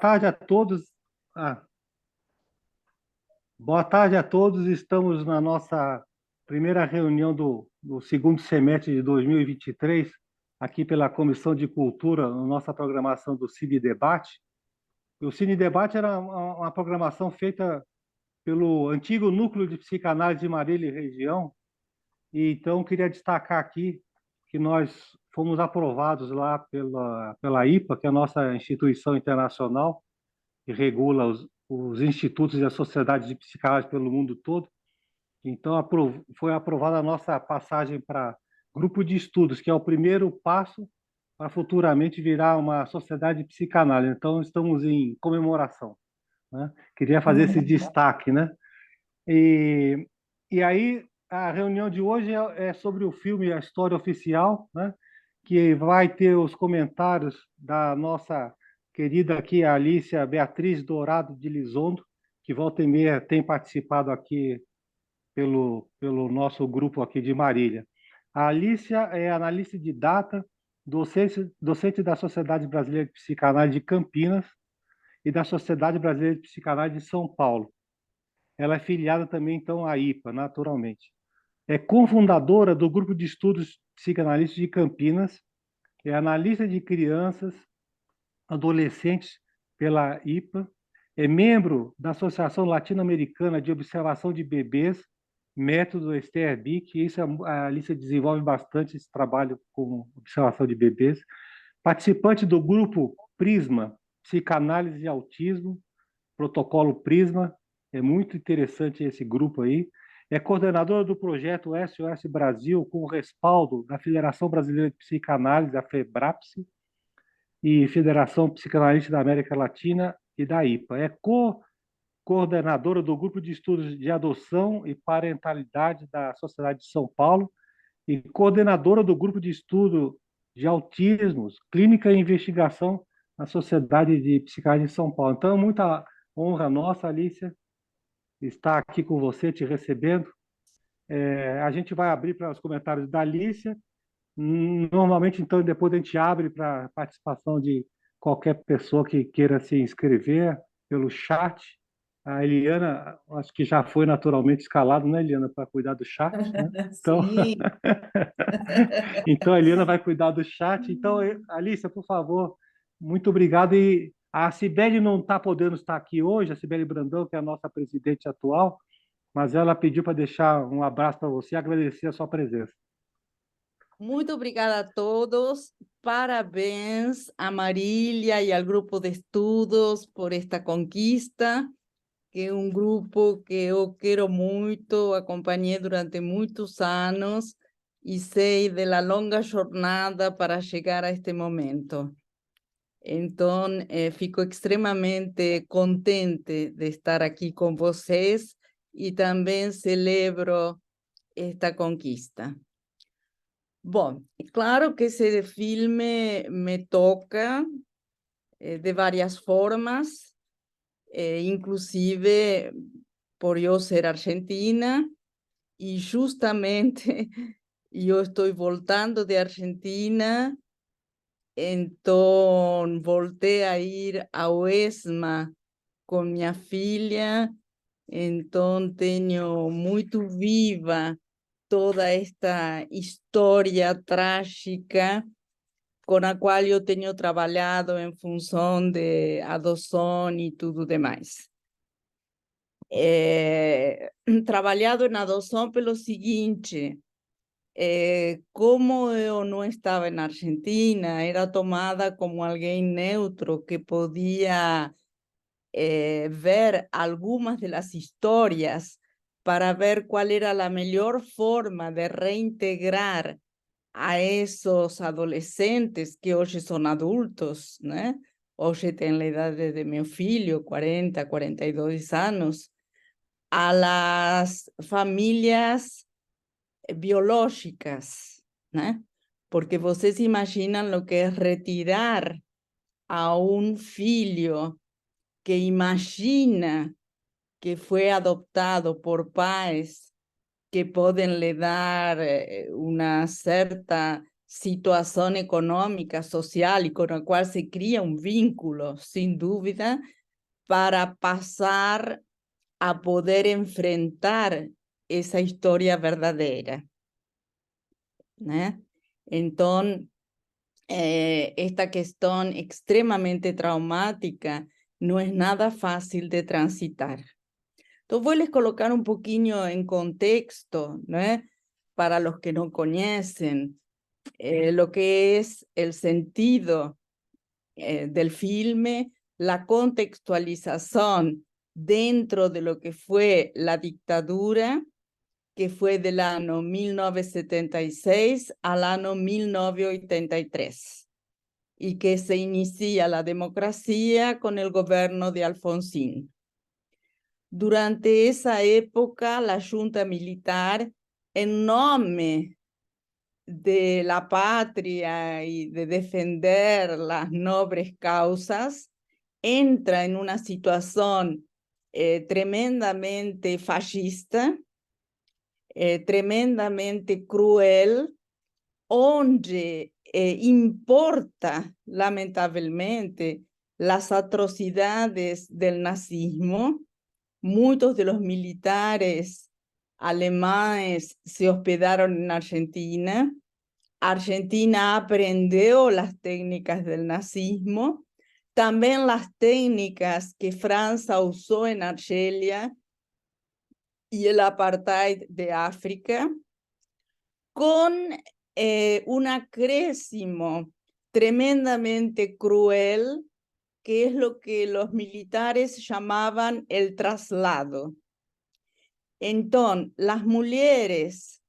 tarde a todos. Ah, boa tarde a todos. Estamos na nossa primeira reunião do segundo semestre de 2023, aqui pela Comissão de Cultura, na nossa programação do Cine Debate. O Cine Debate era uma programação feita pelo antigo Núcleo de Psicanálise de Marília e região, e então queria destacar aqui que nós fomos aprovados lá pela IPA, que é a nossa instituição internacional, que regula os institutos e as sociedades de psicanálise pelo mundo todo. Então, foi aprovada a nossa passagem para grupo de estudos, que é o primeiro passo para futuramente virar uma sociedade de psicanálise. Então, estamos em comemoração, né? Queria fazer esse destaque, né? E, e aí, a reunião de hoje é sobre o filme A História Oficial, né? Que vai ter os comentários da nossa querida aqui, Alicia Beatriz Dourado de Lisondo, que volta e meia tem participado aqui pelo nosso grupo aqui de Marília. A Alicia é analista de data, docente da Sociedade Brasileira de Psicanálise de Campinas e da Sociedade Brasileira de Psicanálise de São Paulo. Ela é filiada também, então, à IPA, naturalmente. É cofundadora do Grupo de Estudos Psicanalistas de Campinas, é analista de crianças, adolescentes pela IPA, é membro da Associação Latino-Americana de Observação de Bebês, método Esther-Bic, isso a Alicia desenvolve bastante esse trabalho com observação de bebês. Participante do grupo Prisma, Psicanálise e Autismo, protocolo Prisma, é muito interessante esse grupo aí. É coordenadora do projeto SOS Brasil, com o respaldo da Federação Brasileira de Psicanálise, a FEBRAPSE, e Federação Psicanalista da América Latina e da IPA. É coordenadora do Grupo de Estudos de Adoção e Parentalidade da Sociedade de São Paulo e coordenadora do Grupo de Estudo de Autismos, Clínica e Investigação na Sociedade de Psicanálise de São Paulo. Então, muita honra nossa, Alicia, estar aqui com você, te recebendo. A gente vai abrir para os comentários da Alicia. Normalmente, então, depois a gente abre para participação de qualquer pessoa que queira se inscrever pelo chat. A Eliana, acho que já foi naturalmente escalado, né, Eliana, para cuidar do chat, né? Então, Sí. então a Eliana vai cuidar do chat. Então, Alicia, por favor, muito obrigado. E a Cibele não está podendo estar aqui hoje, a Cibele Brandão, que é a nossa presidente atual, mas ela pediu para deixar um abraço para você e agradecer a sua presença. Muito obrigada a todos. Parabéns a Marília e al grupo de estudos por esta conquista, que é um grupo que eu quero muito, acompanhei durante muitos anos e sei da longa jornada para chegar a este momento. Então, fico extremamente contente de estar aqui com vocês e também celebro esta conquista. Bom, claro que esse filme me toca de várias formas, inclusive por eu ser argentina, e justamente eu estou voltando de Argentina, então voltei a ir ao ESMA com minha filha, então tenho muito viva toda esta história trágica com a qual eu tenho trabalhado em função de adoção e tudo demais. Trabalhado em adoção pelo seguinte, como eu não estava na Argentina, era tomada como alguém neutro que podia ver algumas das histórias para ver qual era a melhor forma de reintegrar a esos adolescentes que hoje são adultos, né? Hoje tem a idade de meu filho, 40, 42 anos, a las famílias biológicas, né? Porque vocês imaginam o que é retirar a um filho que imagina que foi adoptado por pais que podem lhe dar uma certa situación económica, social y con la cual se cría un vínculo, sin duda, para pasar a poder enfrentar esa historia verdadera, ¿no? Entonces, esta cuestión extremadamente traumática no es nada fácil de transitar. Entonces voy a colocar un poquito en contexto, ¿no? Para los que no conocen lo que es el sentido del filme, la contextualización dentro de lo que fue la dictadura, que fue del año 1976 al año 1983, y que se inicia la democracia con el gobierno de Alfonsín. Durante esa época, la junta militar, en nombre de la patria y de defender las nobles causas, entra en una situación tremendamente fascista, tremendamente cruel, donde importa lamentablemente las atrocidades del nazismo. Muchos de los militares alemanes se hospedaron en Argentina. Argentina aprendió las técnicas del nazismo, también las técnicas que Francia usó en Argelia y el apartheid de África, con un acrésimo tremendamente cruel, que es lo que los militares llamaban el traslado. Entonces, las mujeres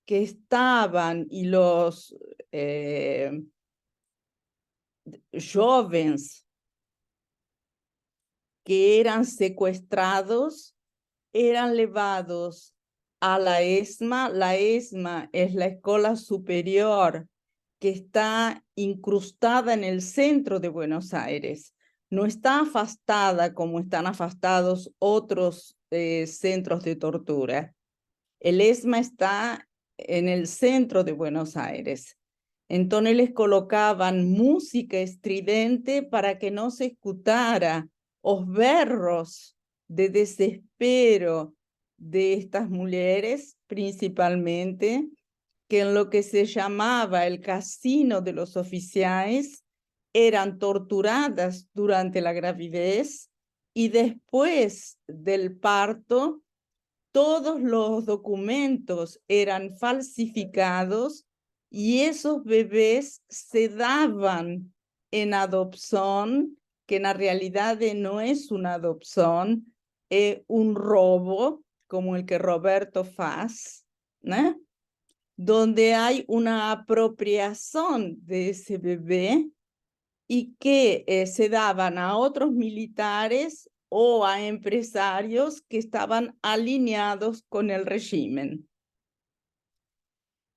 que estaban y los jóvenes que eran secuestrados eran llevados a la ESMA. La ESMA es la escuela superior que está incrustada en el centro de Buenos Aires. No está afastada como están afastados otros centros de tortura. El ESMA está en el centro de Buenos Aires. Entonces les colocaban música estridente para que no se escuchara los berros de desespero de estas mujeres, principalmente, que en lo que se llamaba el casino de los oficiales eran torturadas durante la gravidez y después del parto todos los documentos eran falsificados y esos bebés se daban en adopción, que en la realidad no es una adopción, es un robo como el que Roberto Faz, ¿no? Donde hay una apropiación de ese bebé y que se daban a otros militares o a empresarios que estaban alineados con el régimen.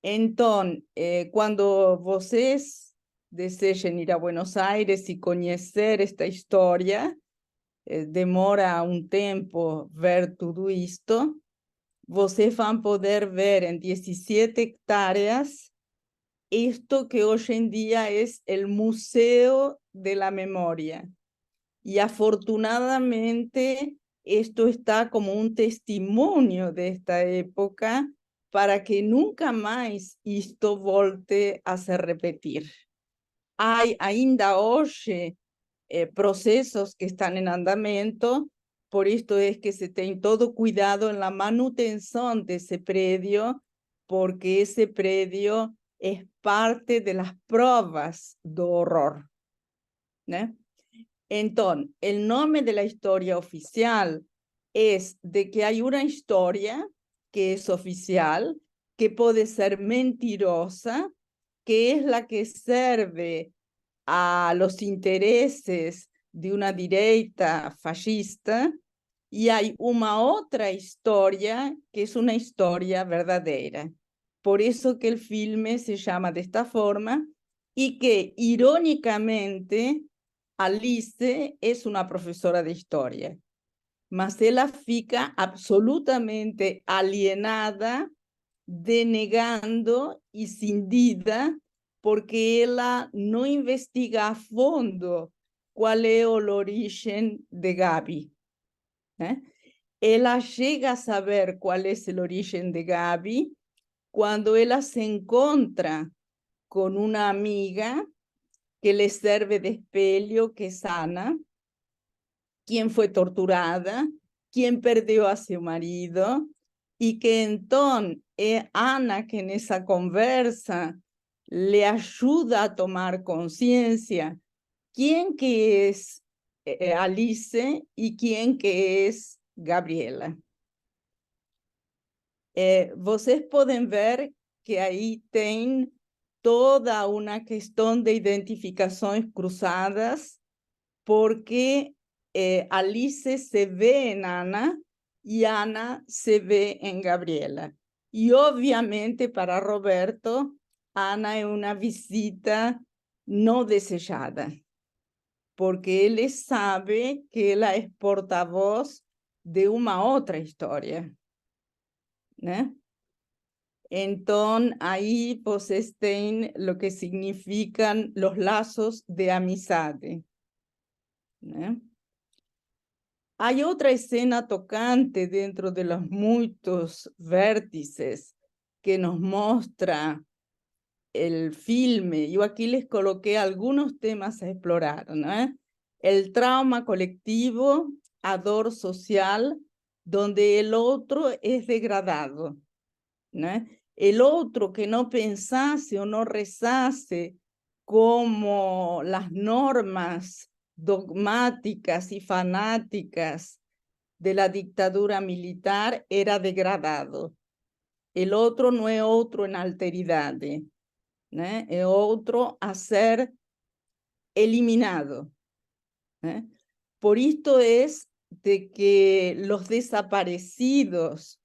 Entonces, cuando vocês deseen ir a Buenos Aires y conocer esta historia, demora un tiempo ver todo esto, vocês van poder ver en 17 hectáreas esto que hoy en día es el Museo de la Memoria. Y afortunadamente esto está como un testimonio de esta época para que nunca más esto volte a se repetir. Hay ainda hoy procesos que están en andamento, por esto es que se tiene todo cuidado en la manutención de ese predio, porque ese predio es parte de las pruebas de horror, ¿no? Entonces, el nombre de la historia oficial es de que hay una historia que es oficial, que puede ser mentirosa, que es la que sirve a los intereses de una derecha fascista, y hay una otra historia que es una historia verdadera. Por eso que el filme se llama de esta forma y que irónicamente Alice es una profesora de historia, mas ella fica absolutamente alienada, denegando y cindida porque ela não investiga a fundo qual é o origen de Gabi, né? Ela llega a saber cuál es el origen de Gabi cuando ella se encuentra con una amiga que le serve de espelho, que es Ana, quien fue torturada, quien perdió a su marido, y que entonces Ana, que en esa conversa le ayuda a tomar conciencia quién que es Alice y quién que es Gabriela. Vocês podem ver que aí tem toda uma questão de identificações cruzadas, porque Alice se vê em Ana e Ana se vê em Gabriela. E, obviamente, para Roberto, Ana é uma visita não desejada, porque ele sabe que ela é porta-voz de uma outra história, né? Entonces, ahí vocês têm lo que significan los lazos de amizade, né? Hay otra escena tocante dentro de los muchos vértices que nos muestra el filme. Yo aquí les coloqué algunos temas a explorar, ¿no? El trauma colectivo, a dor social, donde el otro es degradado, ¿no? El otro que no pensase o no rezase como las normas dogmáticas y fanáticas de la dictadura militar era degradado. El otro no es otro en alteridad, ¿no? Es otro a ser eliminado, ¿no? Por esto es de que los desaparecidos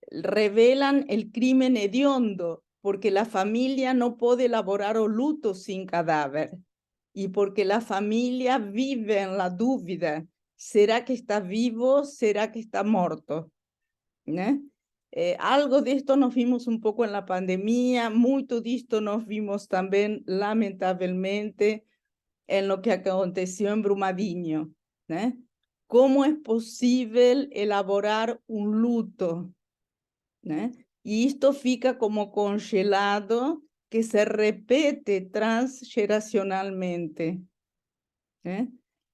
revelan el crimen hediondo, porque la familia no puede elaborar o luto sin cadáver, y porque la familia vive en la duda, ¿será que está vivo? ¿Será que está muerto? ¿No? Algo de esto nos vimos un poco en la pandemia, mucho de esto nos vimos también, lamentablemente, en lo que aconteció en Brumadinho, ¿no? ¿Cómo es posible elaborar un luto, ¿no? Y esto fica como congelado que se repite transgeneracionalmente, ¿no?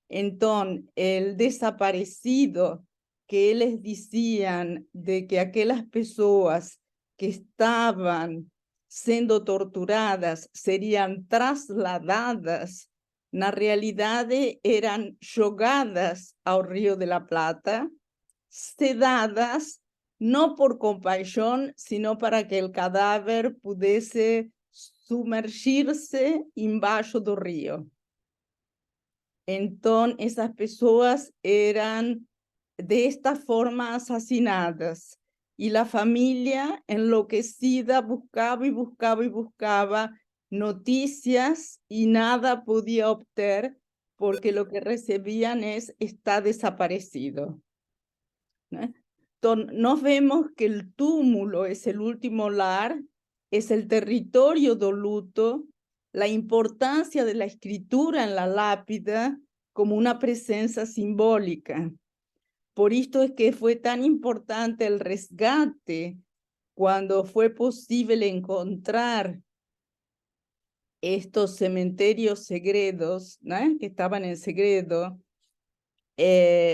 Entonces, el desaparecido que les decían de que aquellas personas que estaban siendo torturadas serían trasladadas, na realidade eran jogadas ao Río de la Plata, sedadas no por compasión, sino para que el cadáver pudiese sumergirse embaixo do río. Entonces, esas personas eran de esta forma asesinadas y la familia enloquecida buscaba y buscaba y buscaba noticias y nada podía obtener porque lo que recibían es está desaparecido, ¿no? Entonces, nos vemos que el túmulo es el último lar, es el territorio del luto, la importancia de la escritura en la lápida como una presencia simbólica. Por esto es que fue tan importante el resgate cuando fue posible encontrar estos cementerios segredos, ¿no? Que estaban en segredo,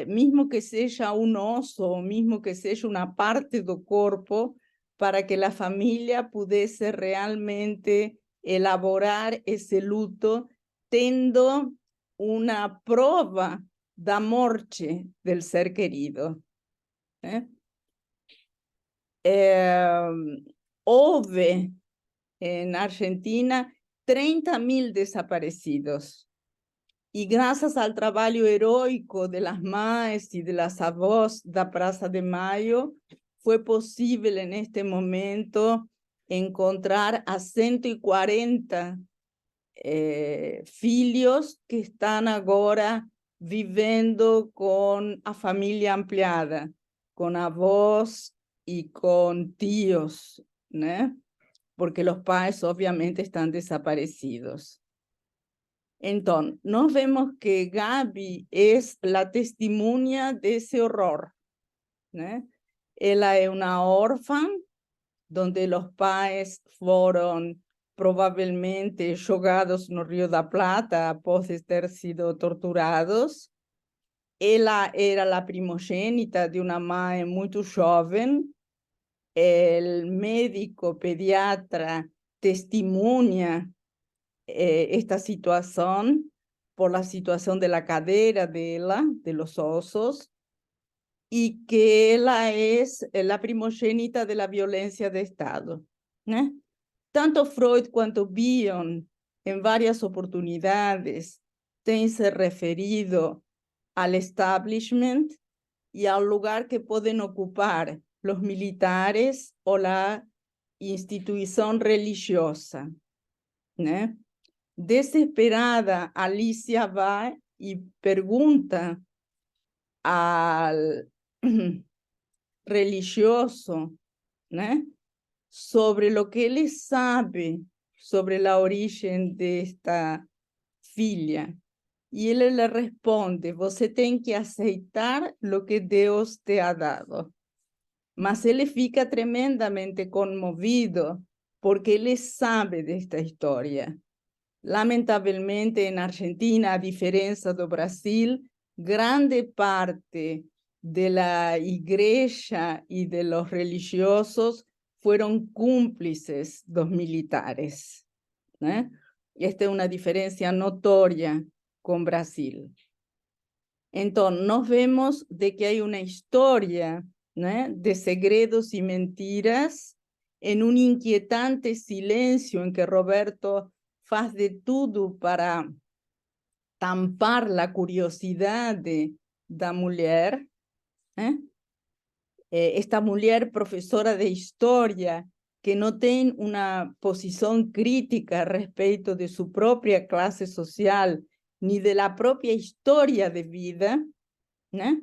mismo que sea un oso, mismo que sea una parte del cuerpo, para que la familia pudiese realmente elaborar ese luto, teniendo una prueba da morte del ser querido. Hubo en Argentina 30.000 desaparecidos. Y gracias al trabajo heroico de las madres y de las avós da Praça de Mayo, fue posible en este momento encontrar a 140 filhos que están ahora viviendo con a familia ampliada, con avós y con tíos, ¿no? porque los pais obviamente están desaparecidos. Entonces, nos vemos que Gabi es la testimonia de ese horror, ¿no? Ella es una órfana, donde los pais fueron probablemente jogados no Río da Plata após ter sido torturados. Ela era la primogênita de una mãe muito joven. El médico pediatra testimonia esta situación por la situación de la cadera de ella, de los osos, y que ella es la primogénita de la violencia de Estado, ¿no? Tanto Freud quanto Bion, en varias oportunidades, tienen se referido al establishment y al lugar que pueden ocupar los militares o la institución religiosa, ¿no? Desesperada, Alicia va y pregunta al religioso, ¿no? Sobre lo que él sabe sobre la origen de esta filha. Y él le responde, você tem que aceitar lo que Dios te ha dado. Mas él fica tremendamente conmovido porque él sabe de esta historia. Lamentavelmente, en Argentina, a diferencia de Brasil, grande parte de la iglesia y de los religiosos fueron cómplices de los militares, ¿no? Esta es una diferencia notoria con Brasil. Entonces, nos vemos de que hay una historia, ¿no?, de segredos y mentiras en un inquietante silencio en que Roberto faz de todo para tampar la curiosidad de la mujer, esta mujer profesora de historia que no tiene una posición crítica respecto de su propia clase social ni de la propia historia de vida, ¿no?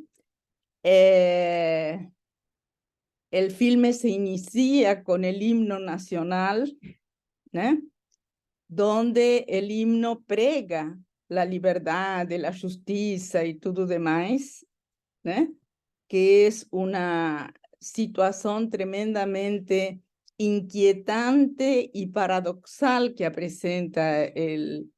El filme se inicia con el himno nacional, ¿no?, donde el himno prega la libertad, de la justicia y todo demás, ¿no?, que es una situación tremendamente inquietante y paradoxal que presenta el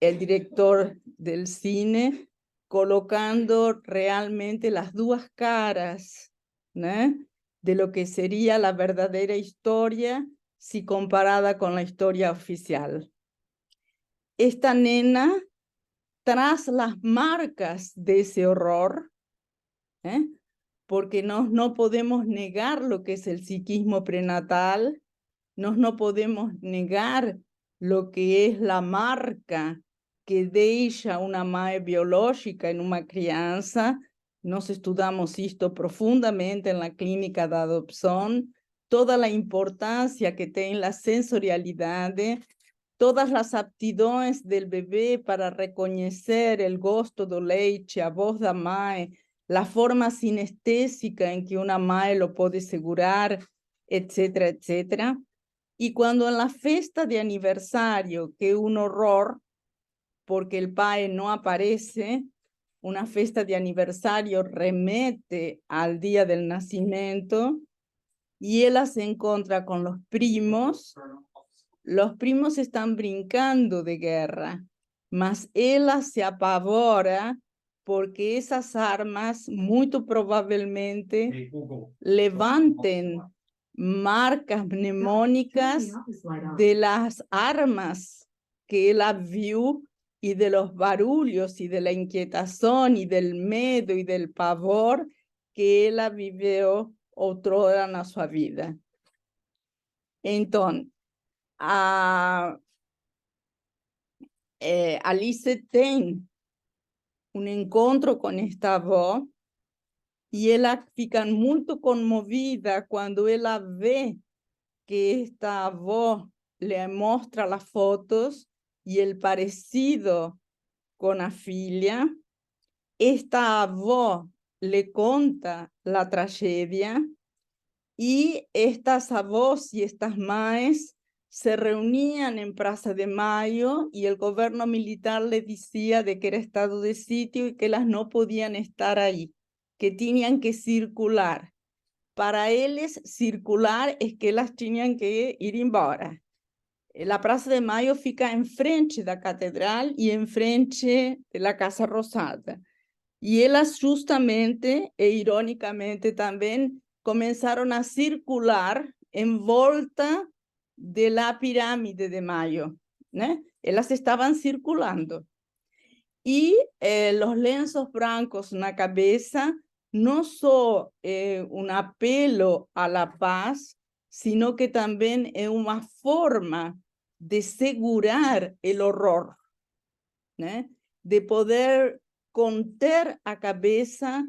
director del cine, colocando realmente las dos caras, ¿no?, de lo que sería la verdadera historia si comparada con la historia oficial. Esta nena, tras las marcas de ese horror, porque no podemos negar lo que es el psiquismo prenatal, no podemos negar lo que es la marca que deja una madre biológica en una crianza. Nos estudamos esto profundamente en la clínica de adopción, toda la importancia que tiene la sensorialidad, todas las aptidões del bebé para reconocer el gosto do leite, a voz da mãe, la forma sinestésica en que una madre lo puede segurar, etcétera, etcétera. Y cuando en la fiesta de aniversario, que es un horror, porque el padre no aparece, una fiesta de aniversario remete al día del nacimiento, y ella se encuentra con los primos están brincando de guerra, mas ella se apavora porque esas armas muy probablemente levanten marcas mnemónicas de las armas que ella vio y de los barullos y de la inquietación y del miedo y del pavor que ella vivió otrora en su vida. Entonces, Alice tiene un encuentro con esta voz y ella fica muy conmovida cuando ella ve que esta voz le muestra las fotos y el parecido con la filha. Esta voz le cuenta la tragedia y estas avós y estas maes se reunían en Plaza de Mayo y el gobierno militar les decía de que era estado de sitio y que las no podían estar ahí, que tenían que circular. Para ellos, circular es que las tenían que ir embora. La Praça de Maio fica em frente da catedral e em frente da Casa Rosada. E elas justamente, e ironicamente também, começaram a circular em volta da pirâmide de Maio, né? Elas estavam circulando. E os lenços brancos na cabeça não só um apelo à la paz, sino que também é uma forma de segurar o horror, né? De poder conter a cabeça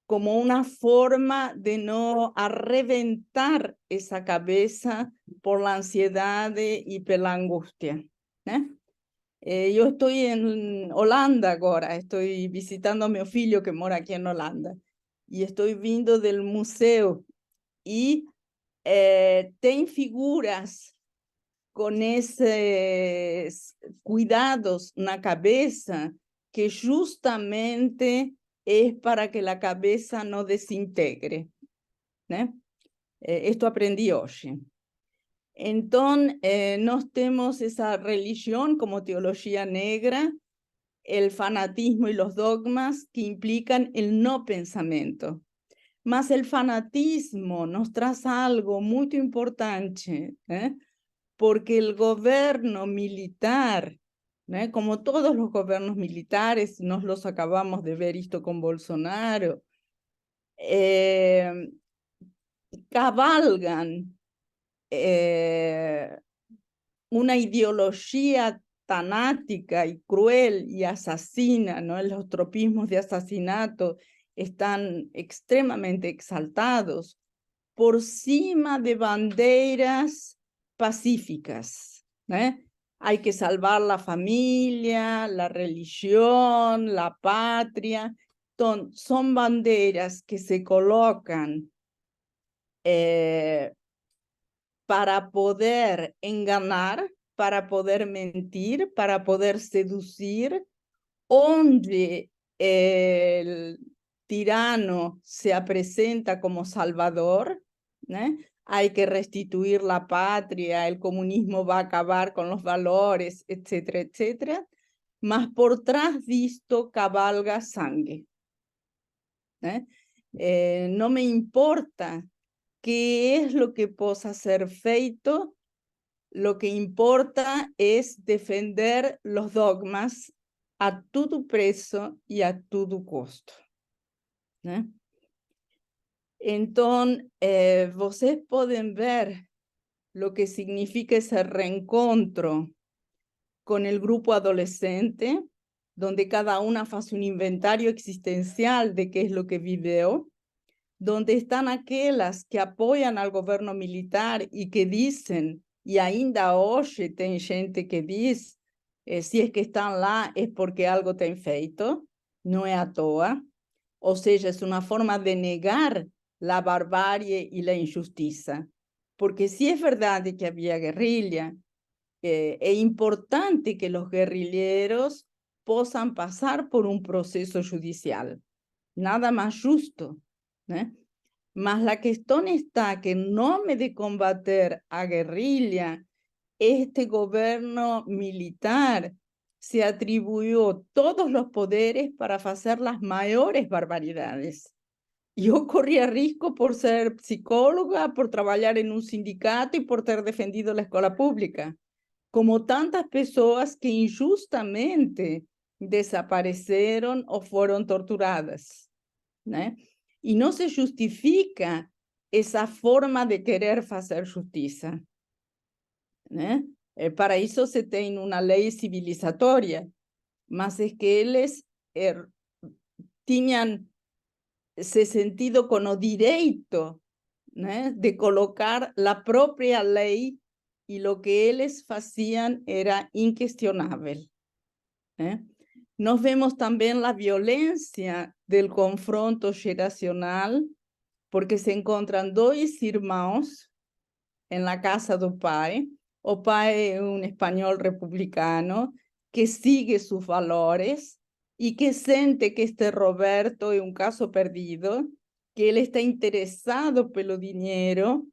como uma forma de não arrebentar essa cabeça por la ansiedade e pela angústia, né? Yo estoy en Holanda ahora, estoy visitando a mi filho que mora aquí en Holanda y estoy viendo del museo y tem figuras con esos cuidados na cabeça que justamente es para que la cabeza no desintegre, né? Esto aprendí hoy. Entonces, nós temos esa religión como teología negra, el fanatismo y los dogmas que implican el no pensamiento. Mas el fanatismo nos traza algo muy importante, porque el gobierno militar, como todos los gobiernos militares, nos los acabamos de ver esto con Bolsonaro, cabalgan una ideología tanática y cruel y asesina, ¿no? Los tropismos de asesinato están extremadamente exaltados por cima de banderas pacíficas, ¿eh? Hay que salvar la familia, la religión, la patria. Son banderas que se colocan para poder enganar, para poder mentir, para poder seducir, donde el tirano se presenta como salvador, ¿eh? Hay que restituir la patria, el comunismo va a acabar con los valores, etcétera, etcétera. Mas por trás disto cabalga sangre. No me importa qué es lo que possa ser feito, lo que importa es defender los dogmas a todo preço y a todo custo, né? Entonces, vocês pueden ver lo que significa ese reencontro con el grupo adolescente, donde cada una hace un inventario existencial de qué es lo que vivió, donde están aquellas que apoyan al gobierno militar y que dicen, y ainda hoje tem gente que diz, si es que están lá es porque algo tem feito, no es à toa, o sea, es una forma de negar la barbarie y la injusticia, porque si es verdad que había guerrilla, es importante que los guerrilleros puedan pasar por un proceso judicial, nada más justo, ¿eh? Mas la cuestión está que en nombre de combater a guerrilla, este gobierno militar se atribuyó todos los poderes para hacer las mayores barbaridades. Yo corría riesgo por ser psicóloga, por trabajar en un sindicato y por ter defendido la escuela pública, como tantas personas que injustamente desaparecieron o fueron torturadas, ¿no? Y no se justifica esa forma de querer hacer justicia, ¿no? Para eso se tiene una ley civilizatoria, mas es que ellos tenían ese sentido con el derecho, ¿no? De colocar la propia ley y lo que ellos hacían era incuestionable, ¿eh? Nos vemos también la violencia del confronto generacional porque se encontram dois irmãos na casa do pai. O pai é um espanhol republicano que sigue seus valores e que sente que este Roberto é um caso perdido, que ele está interessado pelo dinheiro,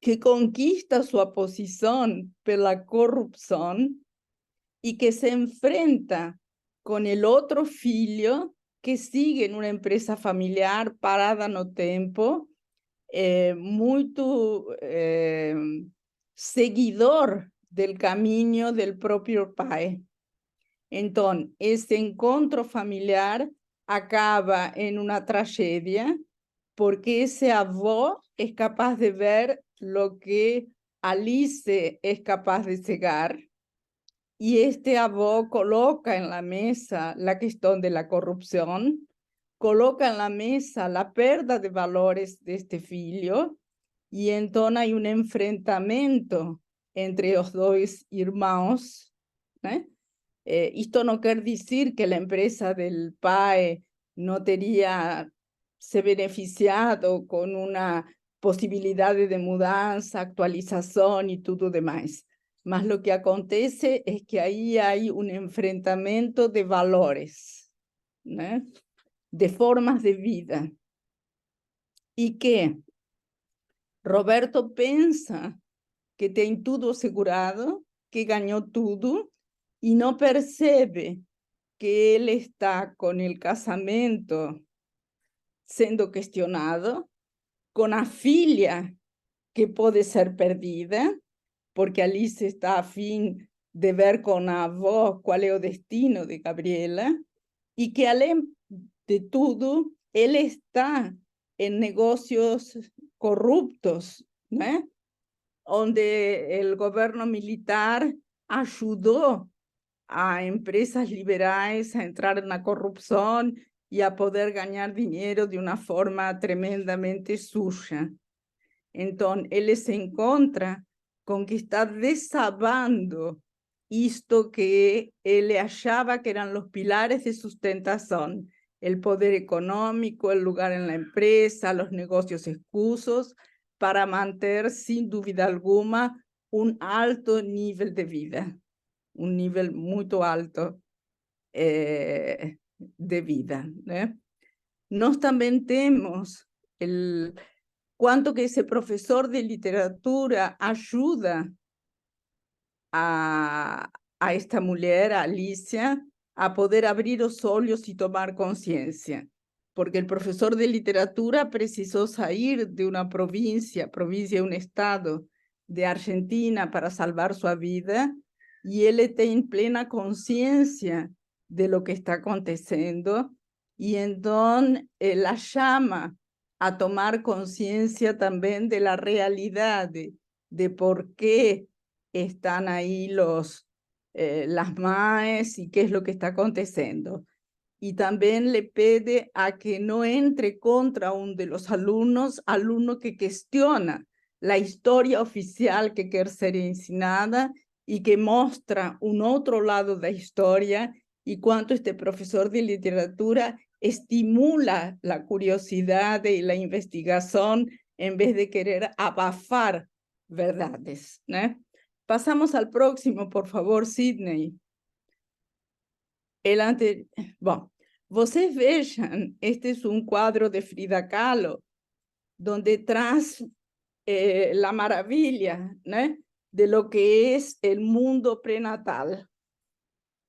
que conquista sua posição pela corrupção e que se enfrenta com o outro filho que sigue em uma empresa familiar parada no tempo, muito seguidor del caminho del próprio pai. Então, esse encontro familiar acaba em uma tragédia, porque esse avô é capaz de ver lo que Alice é capaz de cegar, y este avô coloca en la mesa la cuestión de la corrupción, coloca en la mesa la pérdida de valores de este filho, y entonces hay un enfrentamiento entre los dos hermanos, ¿eh? Esto no quiere decir que la empresa del pai no teria se beneficiado con una posibilidad de mudanza, actualización y todo demás. Mas lo que acontece es que ahí hay un enfrentamiento de valores, ¿no? De formas de vida. Y que Roberto pensa que tem tudo asegurado, que ganhou tudo, e não percebe que ele está com o casamento sendo questionado, com a filha que pode ser perdida, porque Alice está a fim de ver com a avó qual é o destino de Gabriela, e que, além de tudo, ele está em negócios corruptos, né? Onde o governo militar ajudou a empresas liberais a entrar na corrupção e a poder ganhar dinheiro de uma forma tremendamente suja. Então, ele se encontra com que está desabando isto que ele achava que eram os pilares de sustentação: o poder econômico, o lugar na empresa, os negócios escusos, para manter, sem dúvida alguma, alto nível de vida, nível muito alto de vida, né? Nós também temos quanto que esse professor de literatura ajuda a esta mulher, a Alicia, a poder abrir os olhos e tomar consciência. Porque o professor de literatura precisou sair de uma província é um estado de Argentina para salvar sua vida, e ele tem plena consciência de lo que está acontecendo, e então ela chama a tomar consciência também de la realidade, de por qué están ahí las MAES y qué es lo que está aconteciendo. Y también le pide a que no entre contra uno de los alumnos que cuestiona la historia oficial que quiere ser enseñada y que muestra un otro lado de la historia, y cuánto este profesor de literatura estimula la curiosidad y la investigación en vez de querer abafar verdades, ¿no? Pasamos al próximo, por favor, Sidney. Bom, vocês vejam, este é um quadro de Frida Kahlo, donde traz la maravilla, né, de lo que es el mundo prenatal.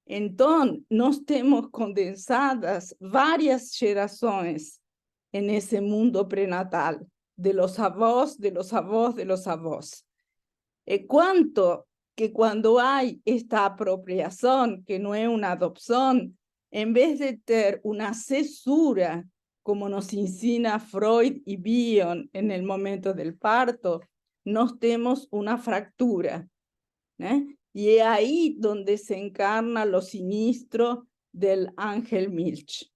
Então, nós temos condensadas várias gerações en ese mundo prenatal, de los avós, de los avós, de los avós. Cuánto que cuando hay esta apropiación, que no es una adopción, en vez de tener una cesura, como nos enseña Freud y Bion en el momento del parto, nos tenemos una fractura, ¿eh? Y es ahí donde se encarna lo sinistro del Ángel Milch.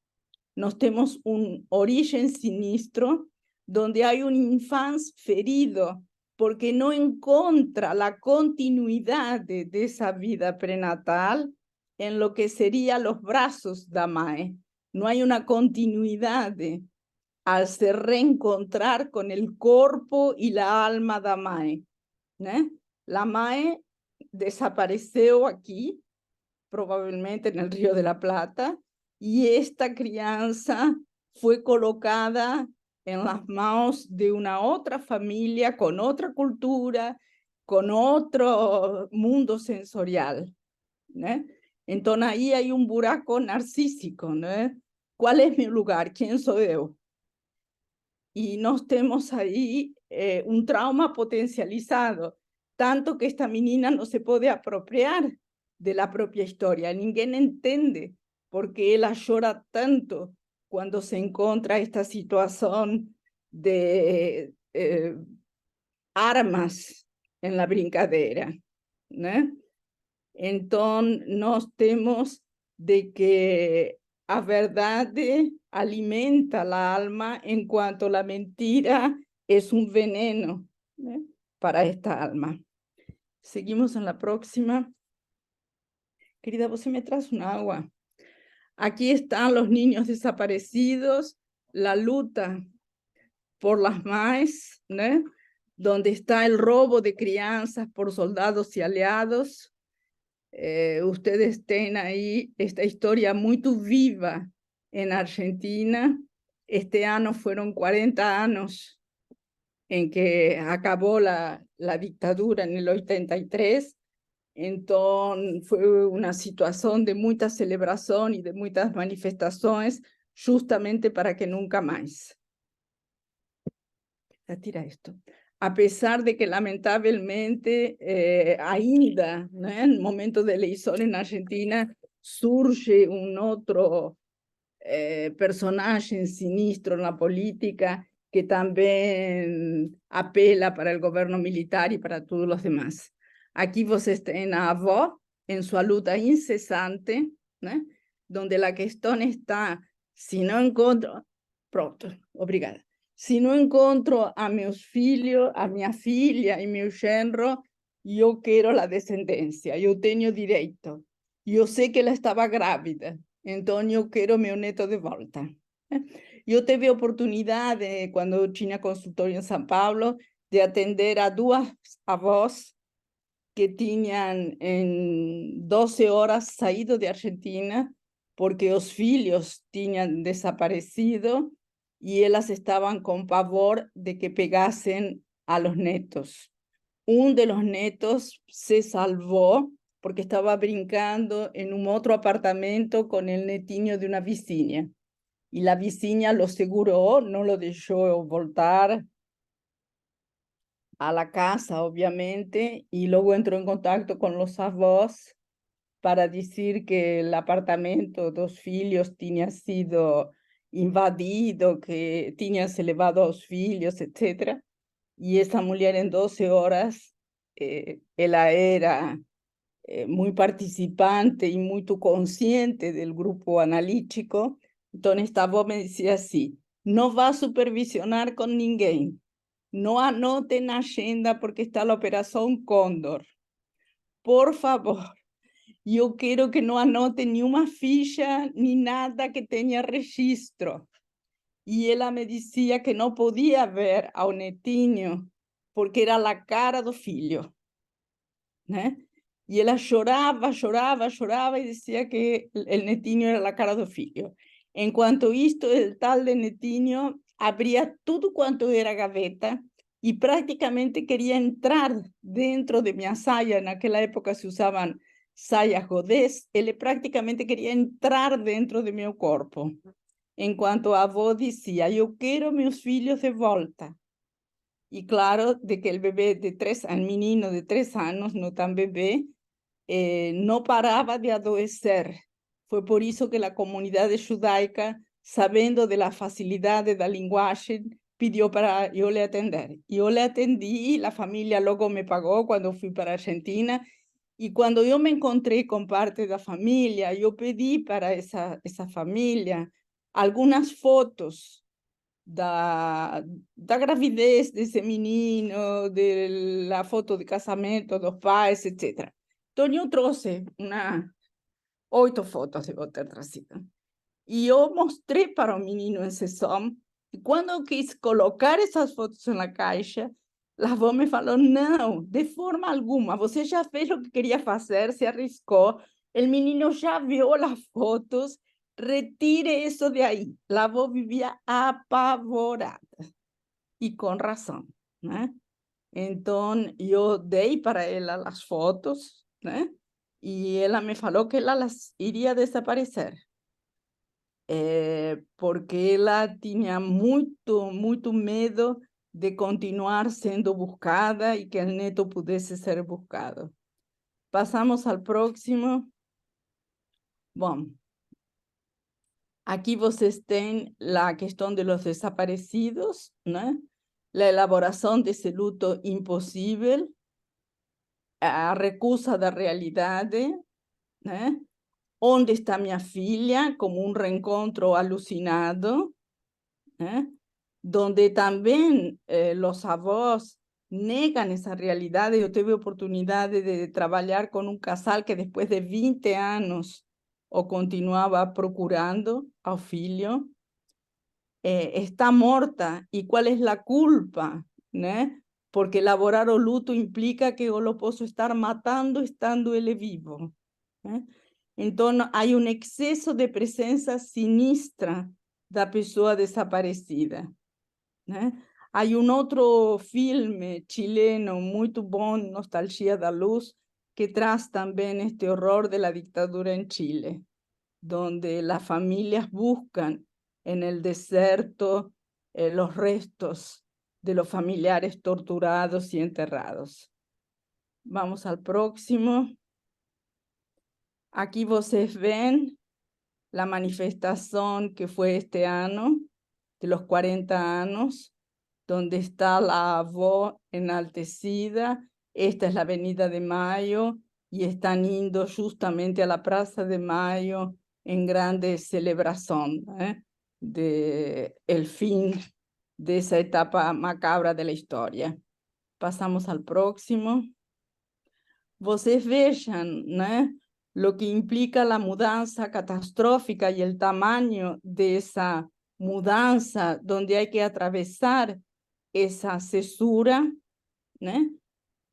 Nos tenemos un origen sinistro donde hay un infante ferido porque no encuentra la continuidad de esa vida prenatal en lo que serían los brazos de Mae. No hay una continuidad al se reencontrar con el cuerpo y la alma da Mae, ¿no? La Mae desapareció aquí, probablemente en el Río de la Plata, y esta crianza fue colocada en las manos de una otra familia, con otra cultura, con otro mundo sensorial, ¿no? Entonces ahí hay un buraco narcísico, ¿no? ¿Cuál es mi lugar? ¿Quién soy yo? Y nos tenemos ahí un trauma potencializado, tanto que esta menina no se puede apropiar de la propia historia. Ninguém entiende por qué ella llora tanto cuando se encuentra esta situación de armas en la brincadeira, ¿no? Entonces nos temos de que a verdade alimenta la alma en cuanto la mentira es un veneno, ¿no? Para esta alma. Seguimos en la próxima. Querida, vos me traes un agua. Aquí están los niños desaparecidos, la lucha por las MAES, ¿no? Donde está el robo de crianzas por soldados y aliados. Ustedes tienen ahí esta historia muy viva en Argentina. Este año fueron 40 años en que acabó la dictadura en el 83. Entonces fue una situación de mucha celebración y de muchas manifestaciones, justamente para que nunca más. Tira esto. A pesar de que lamentablemente ainda, ¿no? En momentos de elección en Argentina surge un otro personaje sinistro en la política que también apela para el gobierno militar y para todos los demás. Aquí vocês têm a avó en su lucha incesante, ¿no? Donde la cuestión está, si no encuentro, pronto, obrigada. Se não encontro a meus filhos, a minha filha e meu genro, eu quero a descendência, eu tenho direito. Eu sei que ela estava grávida, então eu quero meu neto de volta. Eu tive a oportunidade, quando eu tinha consultório em São Paulo, de atender a duas avós que tinham em 12 horas saído de Argentina porque os filhos tinham desaparecido y ellas estaban con pavor de que pegasen a los netos. Un de los netos se salvó porque estaba brincando en un otro apartamento con el netiño de una vecina. Y la vecina lo aseguró, no lo dejó voltar a la casa, obviamente, y luego entró en contacto con los avós para decir que el apartamento dos filhos tinha sido invadido, que tinha se levado aos filhos, etc. Y esa mujer en 12 horas, ella era muy participante y muy consciente del grupo analítico. Entonces esta voz me decía así: no va a supervisionar con ninguém, no anote na agenda porque está la operación Cóndor. Por favor, yo quiero que no anote ni una ficha ni nada que tenga registro. Y ella me decía que no podía ver a un netinho porque era la cara do filho, ¿no? Y ella lloraba, lloraba, lloraba y decía que el netinho era la cara do filho. En cuanto esto, el tal de netinho abría todo cuanto era gaveta y prácticamente quería entrar dentro de mi saya. En aquella época se usaban sayas godés. Él prácticamente quería entrar dentro de mi cuerpo. En cuanto a avó decía: yo quiero mis filhos de volta. Y claro, de que el bebé de 3 años, menino de 3 años, no tan bebé, no paraba de adoecer. Fue por eso que la comunidad judaica, sabiendo de la facilidad de la lenguaje, pidió para yo le atender. Yo le atendí, la familia luego me pagó cuando fui para Argentina. Y cuando yo me encontré con parte de la familia, yo pedí para esa familia algunas fotos da gravidez desse menino, de la foto de casamento dos pais, etc. Então, eu trouxe 8 fotos de ter trazido. E eu mostrei para o menino em sessão E quando eu quis colocar essas fotos na caixa, a avó me falou, não, de forma alguma, você já fez o que queria fazer, se arriscou, o menino já viu as fotos, retire isso de aí. A avó vivia apavorada, e com razão, né? Então, eu dei para ela as fotos, né? E ela me falou que ela las iria desaparecer. Porque ela tinha muito medo de continuar sendo buscada e que o neto pudesse ser buscado. Passamos ao próximo. Bom, aqui vocês têm a questão de los desaparecidos, né? A elaboração desse luto impossível, a recusa da realidade, né? Onde está minha filha? Como um reencontro alucinado, né? Donde también los avós negan esa realidad. Yo tuve oportunidad de trabajar con un casal que después de 20 años o continuaba procurando ao filho, está morta. ¿Y cuál es la culpa? ¿né? Porque elaborar o luto implica que yo lo puedo estar matando estando ele vivo. ¿né? Entonces hay un exceso de presencia sinistra da pessoa desaparecida. Né? Há outro filme chileno muito bom, Nostalgia da Luz, que traz também este horror de la dictadura en Chile, donde las familias buscan en el desierto los restos de los familiares torturados y enterrados. Vamos al próximo. Aquí vocês ven la manifestación que fue este año, de los 40 años, donde está la avó enaltecida. Esta es la Avenida de Mayo y están yendo justamente a la Plaza de Mayo en grande celebración de el fin de esa etapa macabra de la historia. Pasamos al próximo. Vocês vejam, né, lo que implica la mudanza catastrófica y el tamaño de esa mudanza, donde hay que atravesar esa cesura, ¿né?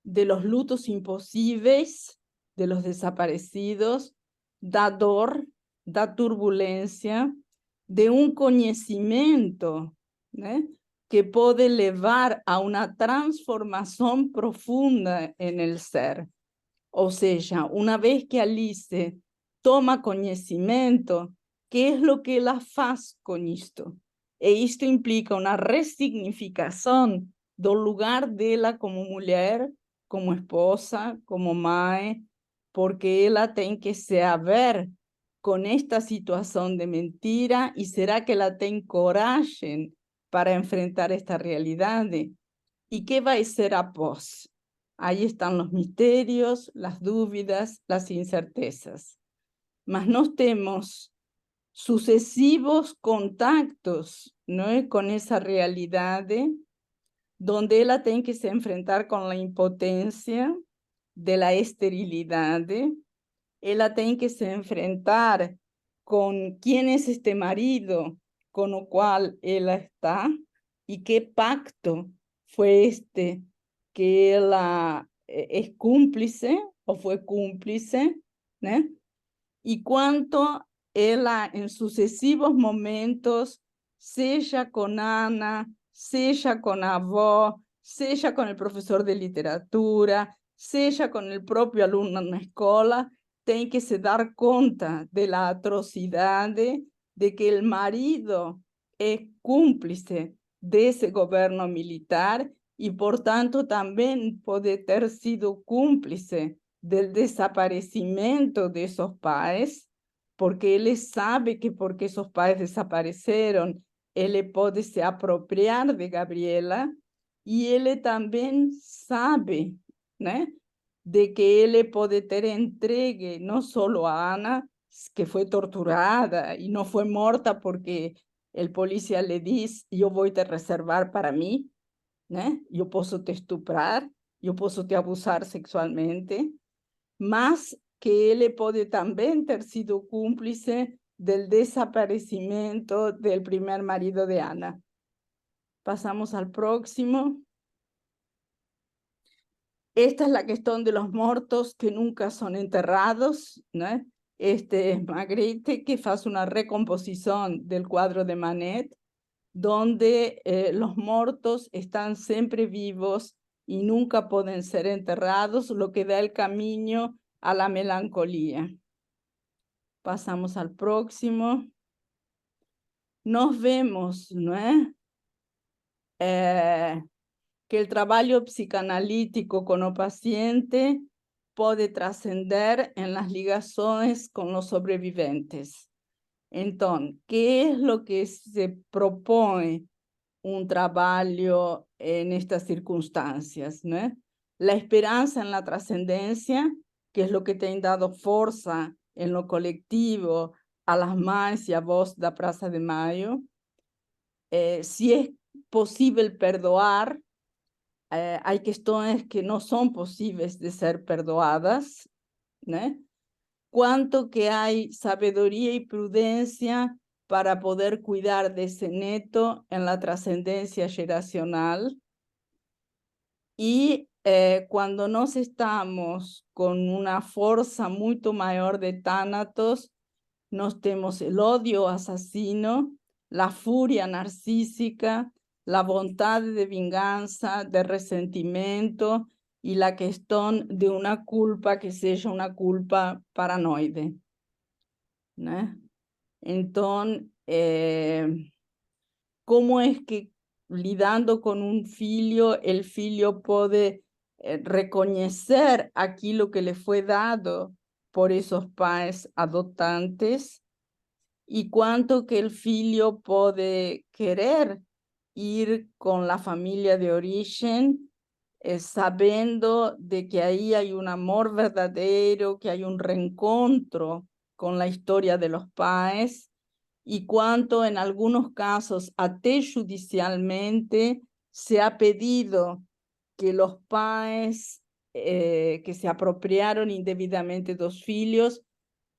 De los lutos imposibles, de los desaparecidos, da dor, da turbulencia, de un conocimiento, ¿né? Que puede llevar a una transformación profunda en el ser. O sea, una vez que Alice toma conocimiento, ¿qué es lo que ella hace con esto? E esto implica una resignificación del lugar de ella como mujer, como esposa, como madre, porque ella tiene que saber con esta situación de mentira y será que ella tiene coraje para enfrentar esta realidad. ¿Y qué va a ser após? Ahí están los misterios, las dudas, las incertezas. Mas nós temos sucesivos contactos, ¿no? Con esa realidad, donde ella tiene que se enfrentar con la impotencia de la esterilidad. Ella tiene que se enfrentar con quién es este marido con el cual ella está y qué pacto fue este que ella es cúmplice o fue cúmplice, ¿no? Y cuánto ella en sucesivos momentos, sea con Ana, sea con avó, sea con el profesor de literatura, sea con el propio alumno en la escuela, tiene que se dar cuenta de la atrocidad de que el marido es cúmplice de ese gobierno militar y por tanto también puede haber sido cúmplice del desaparecimiento de esos pais, porque él sabe que porque esos pais desaparecieron, él puede se apropiar de Gabriela y él también sabe, ¿no? De que él puede tener entregue no solo a Ana, que fue torturada y no fue muerta porque el policía le dice, yo voy a reservar para mí, ¿no? Yo puedo te estuprar, yo puedo te abusar sexualmente, más que él puede también haber sido cúmplice del desaparecimiento del primer marido de Ana. Pasamos al próximo. Esta es la cuestión de los muertos que nunca son enterrados, ¿no? Este es Magritte, que hace una recomposición del cuadro de Manet, donde los muertos están siempre vivos y nunca pueden ser enterrados, lo que da el camino a la melancolía. Pasamos al próximo. Nos vemos, ¿no es? Que el trabajo psicanalítico con el paciente puede trascender en las ligaciones con los sobrevivientes. Entonces, ¿qué es lo que se propone un trabajo en estas circunstancias, ¿no? La esperanza en la trascendencia, que es lo que te ha dado fuerza en lo colectivo a las mães y a vos da Praça de Mayo. Si es posible perdoar, hay cuestiones que no son posibles de ser perdoadas, ¿no? Cuánto que hay sabiduría y prudencia para poder cuidar de ese neto en la trascendencia generacional. Y cuando nos estamos con una fuerza mucho mayor de tánatos, nos tenemos el odio asesino, la furia narcísica, la voluntad de venganza, de resentimiento y la cuestión de una culpa que sea una culpa paranoide, ¿no? Entonces, ¿cómo es que lidando con un filho, el filho puede reconocer aquello que le fue dado por esos pais adoptantes? Y cuánto que el filho puede querer ir con la familia de origen, sabiendo de que ahí hay un amor verdadero, que hay un reencuentro con la historia de los pais, y cuánto en algunos casos, hasta judicialmente, se ha pedido que los pais que se apropiaron indebidamente de los filhos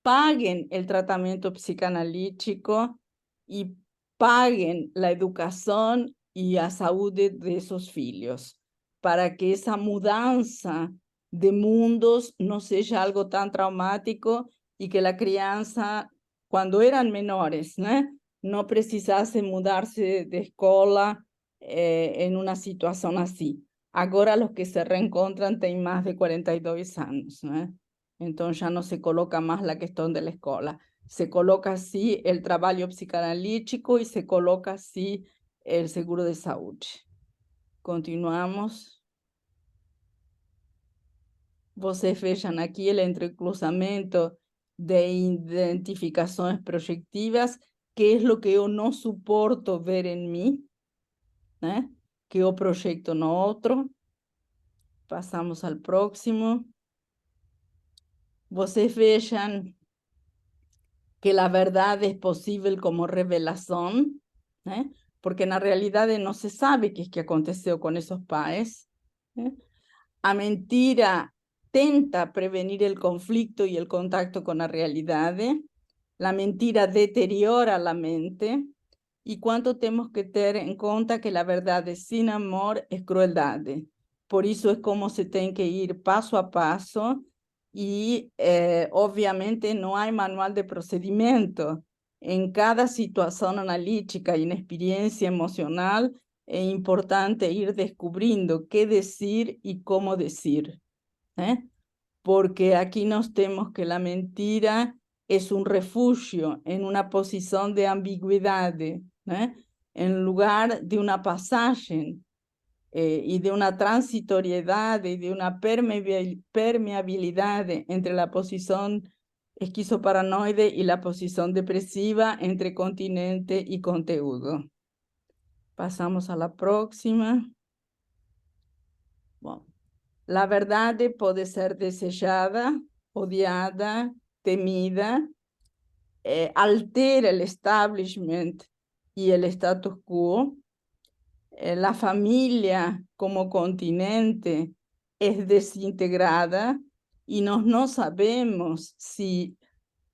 paguen el tratamiento psicanalítico y paguen la educación y la salud de esos filhos, para que esa mudanza de mundos no sea algo tan traumático y que la crianza, cuando eran menores, no precisase mudarse de escuela en una situación así. Ahora los que se reencontran tienen más de 42 años, ¿no? Entonces ya no se coloca más la cuestión de la escuela. Se coloca así el trabajo psicanalítico y se coloca así el seguro de salud. Continuamos. Vocês vejam aquí el entrecruzamiento de identificaciones proyectivas, que es lo que yo no soporto ver en mí, que yo proyecto en otro. Pasamos al próximo. Vocês vejam que la verdad es posible como revelación, porque en la realidad no se sabe qué es que aconteció con esos pais. A mentira tenta prevenir el conflicto y el contacto con la realidad. La mentira deteriora la mente. Y cuánto tenemos que tener en cuenta que la verdad sin amor es crueldad. Por eso es como se tiene que ir paso a paso. Y obviamente no hay manual de procedimiento. En cada situación analítica y en experiencia emocional es importante ir descubriendo qué decir y cómo decir. Porque aquí nos tenemos que la mentira es un refugio en una posición de ambigüedad, en lugar de una pasaje y de una transitoriedad y de una permeabilidad entre la posición esquizoparanoide y la posición depresiva entre continente y conteúdo. Pasamos a la próxima. Bueno, la verdad puede ser desechada, odiada, temida, altera el establishment y el status quo. La familia como continente es desintegrada y no sabemos si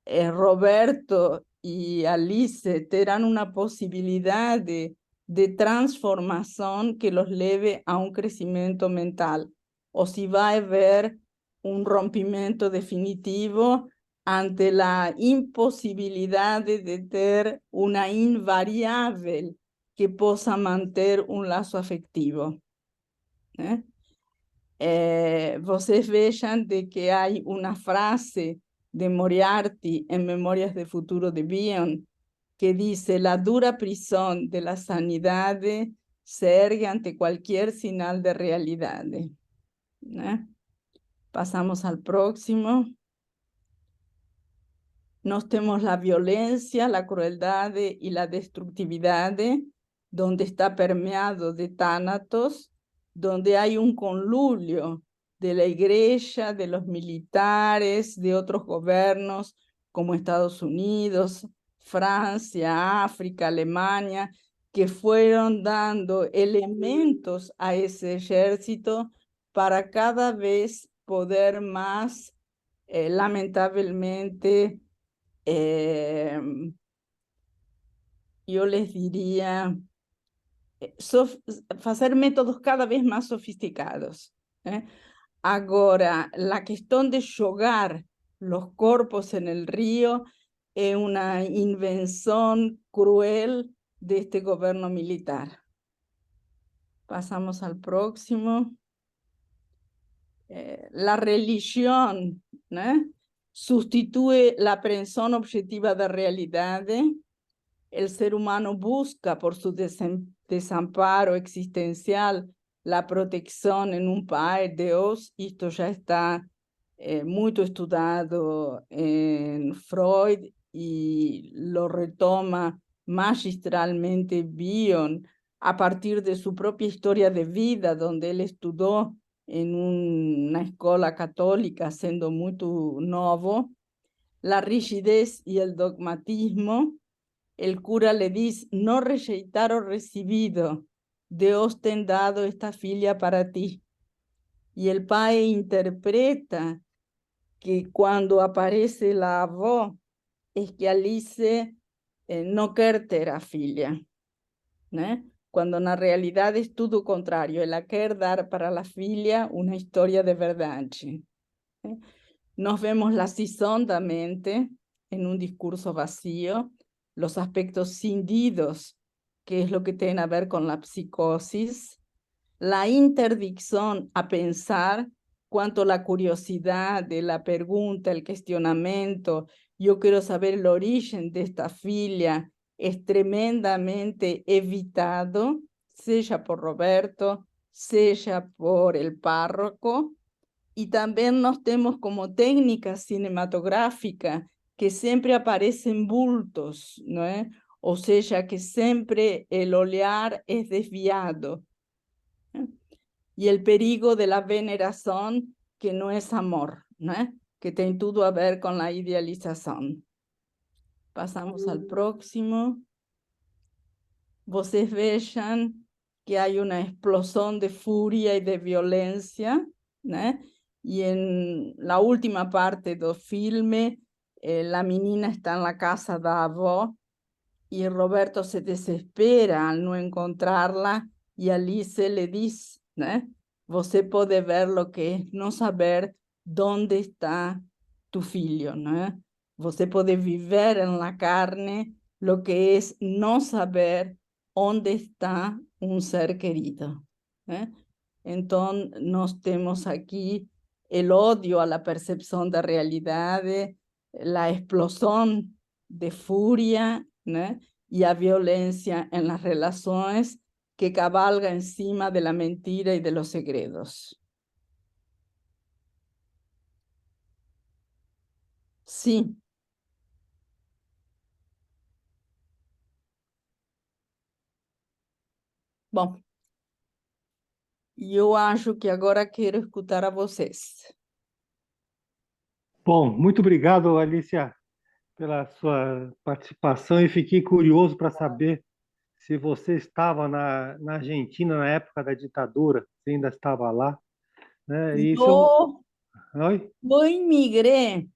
Roberto y Alice tendrán una posibilidad de de transformación que los lleve a un crecimiento mental, o si va a haber un rompimiento definitivo ante la imposibilidad de tener una invariable que possa manter un lazo afectivo. Vocês vejam de que hay una frase de Moriarty en Memorias de Futuro de Bion que dice: la dura prisión de la sanidad se ergue ante cualquier señal de realidad. Pasamos al próximo. Nos tenemos la violencia, la crueldad y la destructividad, donde está permeado de tánatos, donde hay un conludio de la iglesia, de los militares, de otros gobiernos como Estados Unidos, Francia, África, Alemania, que fueron dando elementos a ese ejército para cada vez poder más, lamentablemente, yo les diría, hacer métodos cada vez más sofisticados. Ahora, la cuestión de jogar los cuerpos en el río es una invención cruel de este gobierno militar. Pasamos al próximo. La religión, ¿no?, sustituye la aprehensión objetiva de realidad. El ser humano busca por su desamparo existencial la protección en un Pai, Dios. Esto ya está muy estudiado en Freud y lo retoma magistralmente Bion a partir de su propia historia de vida, donde él estudió en una escuela católica siendo muy nuevo. La rigidez y el dogmatismo. El cura le dice: no rejeitar o recibido, Dios te ha dado esta filia para ti. Y el pai interpreta que cuando aparece la avó es que Alice no quer ter a filia, ¿no?, cuando en la realidad es todo lo contrario, ella quer dar para la filia una historia de verdad. Nos vemos la cisón da mente en un discurso vacío, los aspectos cindidos, que es lo que tiene a ver con la psicosis, la interdicción a pensar, cuanto la curiosidad de la pregunta, el cuestionamiento, yo quiero saber el origen de esta filia, es tremendamente evitado, sea por Roberto, sea por el párroco. Y también nos tenemos como técnica cinematográfica que siempre aparecen bultos, ¿no? O sea, que siempre el olear es desviado. Y el perigo de la veneración, que no es amor, ¿no?, que tiene todo a ver con la idealización. Pasamos al próximo. Vocês vean que hay una explosión de furia y de violencia, ¿no? Y en la última parte del filme, la menina está en la casa de avó y Roberto se desespera al no encontrarla y Alice le dice, ¿no?, você puede ver lo que es no saber dónde está tu filho, ¿no? Você puede vivir en la carne lo que es no saber dónde está un ser querido. Entonces nos tenemos aquí el odio a la percepción de realidad, la explosión de furia, ¿no?, y a violencia en las relaciones que cabalga encima de la mentira y de los segredos. Sí. Bom, eu acho que agora quero escutar a vocês. Bom, muito obrigado, Alicia, pela sua participação e fiquei curioso para saber se você estava na Argentina na época da ditadura, se ainda estava lá, né? E se eu... Oi? Yo emigré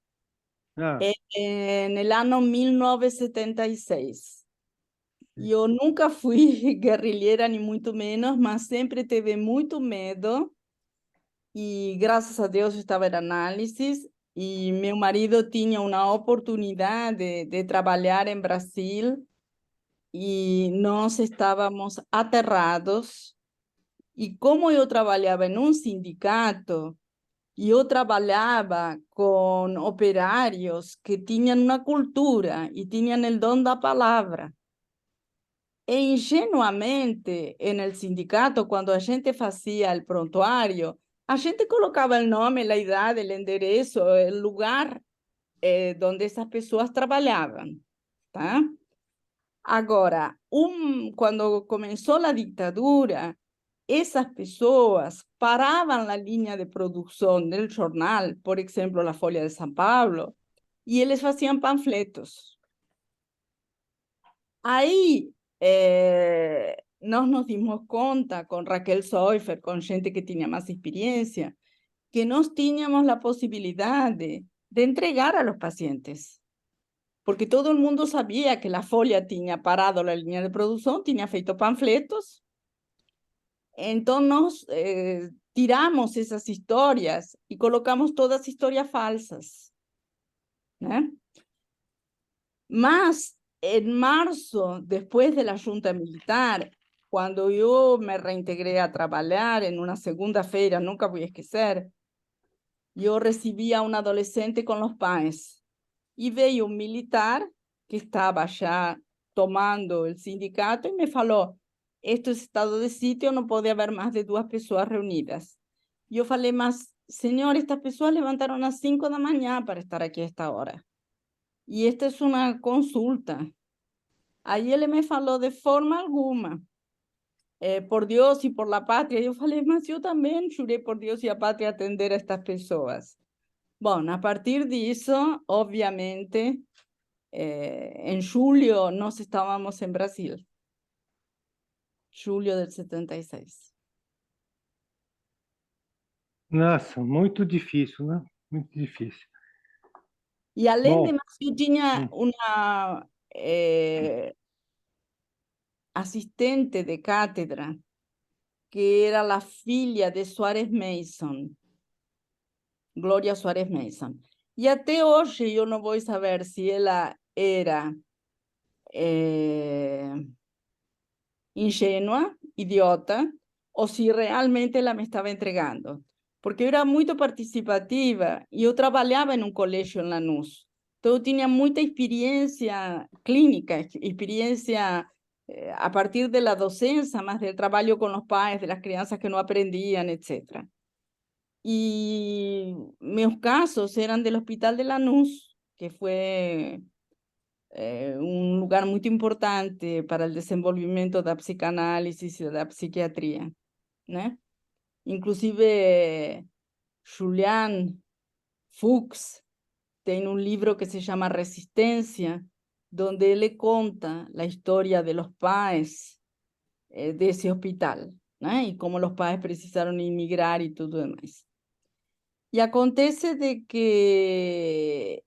Ah, en el año 1976. Eu nunca fui guerrilheira, nem muito menos, mas sempre teve muito medo. E graças a Deus estava em análise. E meu marido tinha uma oportunidade de trabalhar em Brasil e nós estávamos aterrados. E como eu trabalhava em um sindicato, e eu trabalhava com operários que tinham uma cultura e tinham o dom da palavra. E ingenuamente, en sindicato, quando a gente fazia o prontuário, a gente colocava o nome, a idade, o endereço, o lugar onde essas pessoas trabalhavam, tá? Agora, quando começou a ditadura, essas pessoas paravam a linha de produção do jornal, por exemplo, a Folha de São Paulo, e eles faziam panfletos. Aí nós nos dimos conta, com Raquel Soifer, com gente que tinha mais experiência, que nós tínhamos a possibilidade de entregar a los pacientes. Porque todo el mundo sabía que la Folha tinha parado la línea de producción, tinha feito panfletos. Entonces tiramos esas historias y colocamos todas historias falsas, ¿no? Mas en marzo, después de la Junta Militar, cuando yo me reintegré a trabajar en una segunda-feira, nunca voy a esquecer, yo recibí a un adolescente con los pais y veio un militar que estaba ya tomando el sindicato y me falou: esto es estado de sitio, no puede haber más de 2 personas reunidas. Yo falei: mas, señor, estas personas levantaron a las 5 de la mañana para estar aquí a esta hora. Y esta es una consulta. Aí ele me falou: de forma alguma, por Dios y por la patria. Yo falei: mas yo también juré por Dios y a patria atender a estas personas. Bueno, a partir de eso, obviamente, en julio nós estávamos en Brasil. Julio del 76. Nossa, muito difícil, né? Muito difícil. Y além de Bom, más, yo tenía una asistente de cátedra que era la filha de Soares Mason, Glória Soares Mason. E até hoje eu não vou saber se ela era ingênua, idiota, ou se realmente ela me estava entregando. Porque eu era muito participativa e eu trabalhava em um colégio em Lanús. Então, eu tinha muita experiência clínica, experiência a partir da docência, mas do trabalho com os pais, das crianças que não aprendiam, etc. Y meus casos eran del Hospital de Lanús, que fue un lugar muy importante para el desenvolvimiento de la psicanálisis y de la psiquiatría, ¿no? Inclusive Julian Fuchs tiene un libro que se llama Resistencia, donde él le cuenta la historia de los padres de ese hospital, ¿no? Y cómo los padres precisaron inmigrar y todo demás. Y acontece de que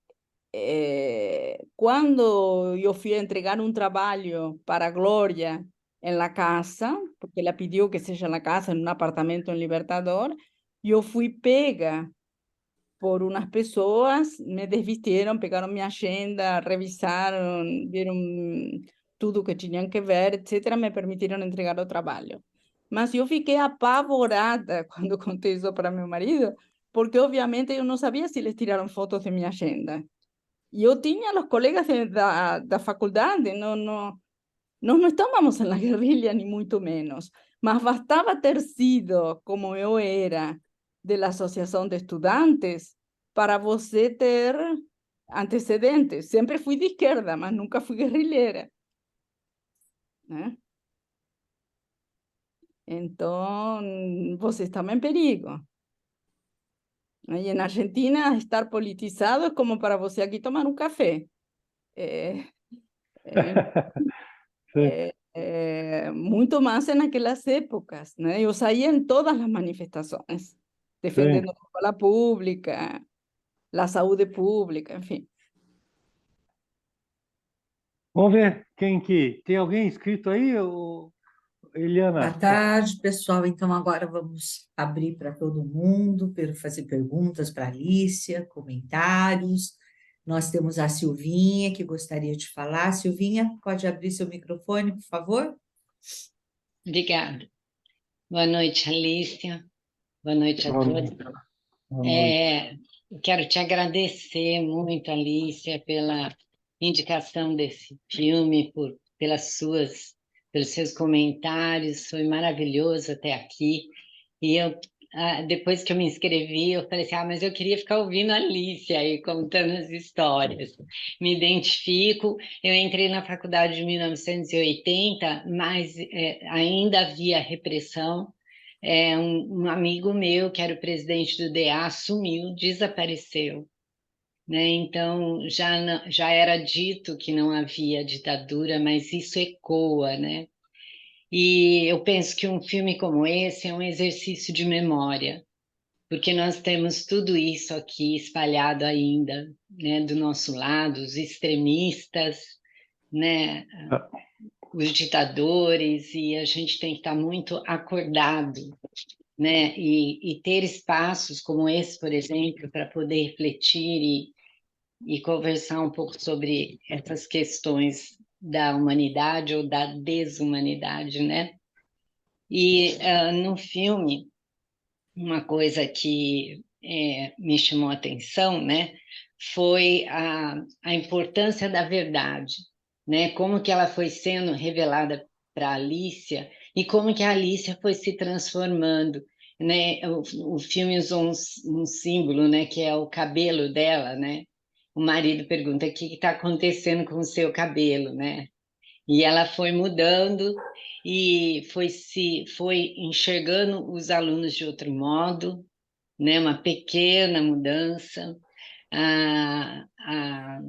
cuando yo fui a entregar un trabajo para Gloria en la casa, porque ella pidió que sea en la casa, en un apartamento en Libertador, yo fui pega por unas personas, me desvistieron, pegaron mi agenda, revisaron, vieron todo que tenían que ver, etcétera, me permitieron entregar el trabajo. Mas yo fiquei apavorada cuando conté eso para mi marido, porque obviamente yo no sabía si les tiraron fotos de mi agenda. Yo tenía los colegas de la facultad, no estábamos en la guerrilla, ni mucho menos, mas bastaba ter sido como yo era de la Asociación de Estudiantes para você ter antecedentes. Siempre fui de izquierda, mas nunca fui guerrilheira, né? Então, você está en perigo. Y en Argentina, estar politizado es como para você aquí tomar un café. sim, Muito más en aquellas épocas, ¿no? Yo salía en todas las manifestaciones, sim. defendiendo la escuela pública, la salud pública, en fin. Vamos ver quem que... Tem alguém inscrito aí, Boa Eliana? tarde, pessoal. Então, agora vamos abrir para todo mundo, para fazer perguntas para a Alicia, comentários. Nós temos a Silvinha, que gostaria de falar. Silvinha, pode abrir seu microfone, por favor? Obrigada. Boa noite, Alicia. Boa noite a Boa todos. noite. Boa noite. Eu quero te agradecer muito, Alicia, pela indicação desse filme, pelos seus comentários. Foi maravilhoso até aqui. E depois que eu me inscrevi, eu falei assim, mas eu queria ficar ouvindo a Alicia aí contando as histórias. Me identifico. Eu entrei na faculdade em 1980, mas ainda havia repressão. Um amigo meu, que era o presidente do DA, sumiu, desapareceu, né? Então, já era dito que não havia ditadura, mas isso ecoa, né? E eu penso que um filme como esse é um exercício de memória, porque nós temos tudo isso aqui espalhado ainda, né, do nosso lado, os extremistas, né, os ditadores, e a gente tem que estar muito acordado, né, e ter espaços como esse, por exemplo, para poder refletir e conversar um pouco sobre essas questões da humanidade ou da desumanidade, né? E no filme, uma coisa que me chamou a atenção, né, foi a importância da verdade, né? Como que ela foi sendo revelada para Alicia e como que a Alicia foi se transformando, né? O filme usou um símbolo, né, que é o cabelo dela, né? O marido pergunta: o que está acontecendo com o seu cabelo, né? E ela foi mudando e foi enxergando os alunos de outro modo, né? Uma pequena mudança. Ah, ah,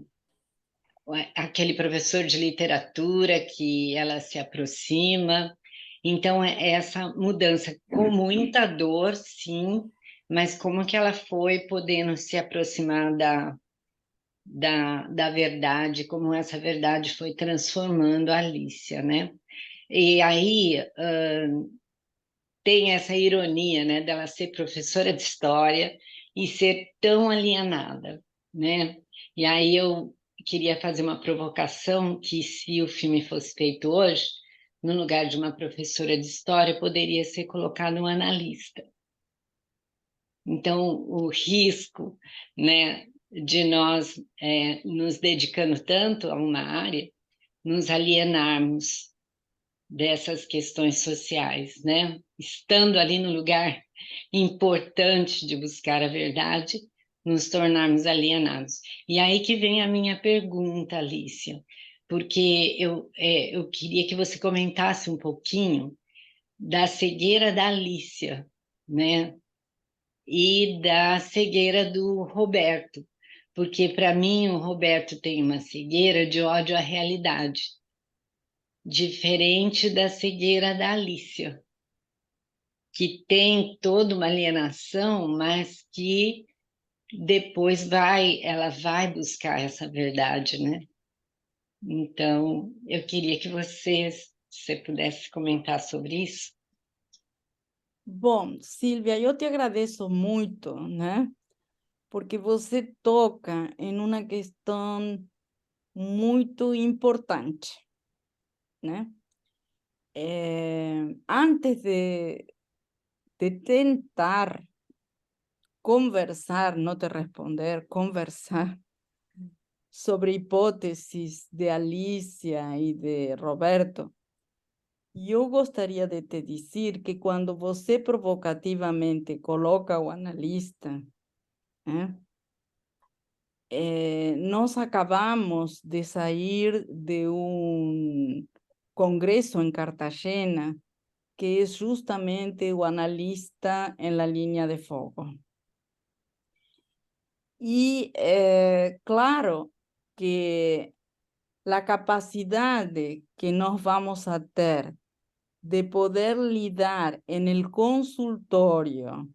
aquele professor de literatura que ela se aproxima. Então, é essa mudança com muita dor, sim, mas como que ela foi podendo se aproximar da verdade, como essa verdade foi transformando a Alicia, né? E aí tem essa ironia, né, dela ser professora de história e ser tão alienada, né? E aí eu queria fazer uma provocação que se o filme fosse feito hoje, no lugar de uma professora de história, poderia ser colocado um analista. Então, o risco, né, de nós nos dedicando tanto a uma área, nos alienarmos dessas questões sociais, né? Estando ali no lugar importante de buscar a verdade, nos tornarmos alienados. E aí que vem a minha pergunta, Alicia, porque eu queria que você comentasse um pouquinho da cegueira da Alicia, né? E da cegueira do Roberto, porque para mim o Roberto tem uma cegueira de ódio à realidade, diferente da cegueira da Alicia, que tem toda uma alienação, mas que depois ela vai buscar essa verdade, né? Então, eu queria que você pudesse comentar sobre isso. Bom, Silvia, eu te agradeço muito, né? Porque você toca em uma questão muito importante, né? Antes de tentar conversar, no te responder, conversar sobre hipótesis de Alicia y de Roberto, yo gostaria de te dizer que quando você provocativamente coloca o analista, nós acabamos de sair de um congresso em Cartagena que es justamente o analista en la línea de fogo. Y claro que la capacidad que nos vamos a ter de poder lidar en el consultorio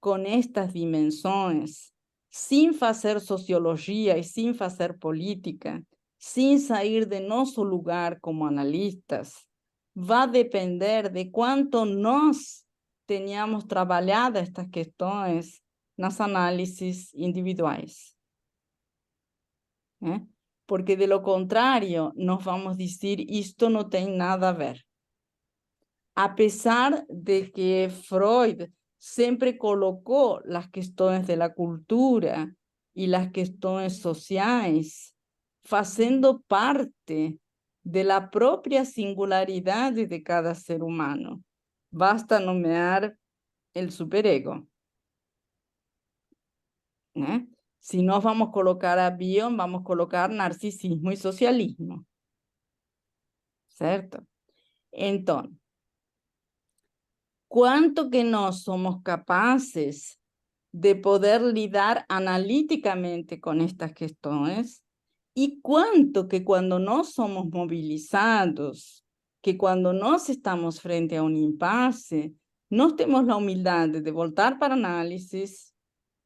con estas dimensiones, sin hacer sociología y sin hacer política, sin sair de nosso lugar como analistas, vai depender de quanto nós tenhamos trabalhado estas questões nas análises individuais. Porque, de lo contrário, nós vamos dizer isto não tem nada a ver. Apesar de que Freud sempre colocou as questões da cultura e as questões sociais fazendo parte da própria singularidade de cada ser humano. Basta nomear o superego. Se nós vamos colocar a Bion, vamos colocar narcisismo e socialismo. Certo? Então, quanto que nós somos capazes de poder lidar analíticamente com estas questões e quanto que quando nós somos movilizados, que quando nós estamos frente a um impasse, nós temos a humildade de voltar para análises,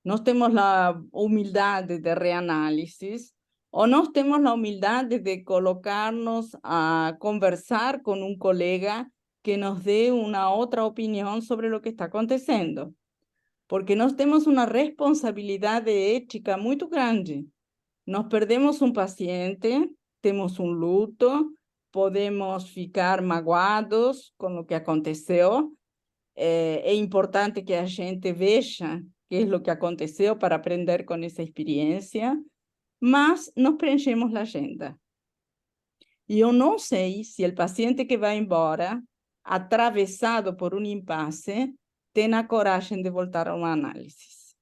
nós temos a humildade de reanálisis, ou nós temos a humildade de colocar-nos a conversar com um colega que nos dê uma outra opinião sobre o que está acontecendo. Porque nós temos uma responsabilidade ética muito grande. Nós perdemos um paciente, temos um luto, podemos ficar magoados com o que aconteceu. É importante que a gente veja que é o que aconteceu para aprender com essa experiência, mas nós preenchemos a agenda. E eu não sei se o paciente que vai embora, atravessado por um impasse, tem a coragem de voltar a uma análise.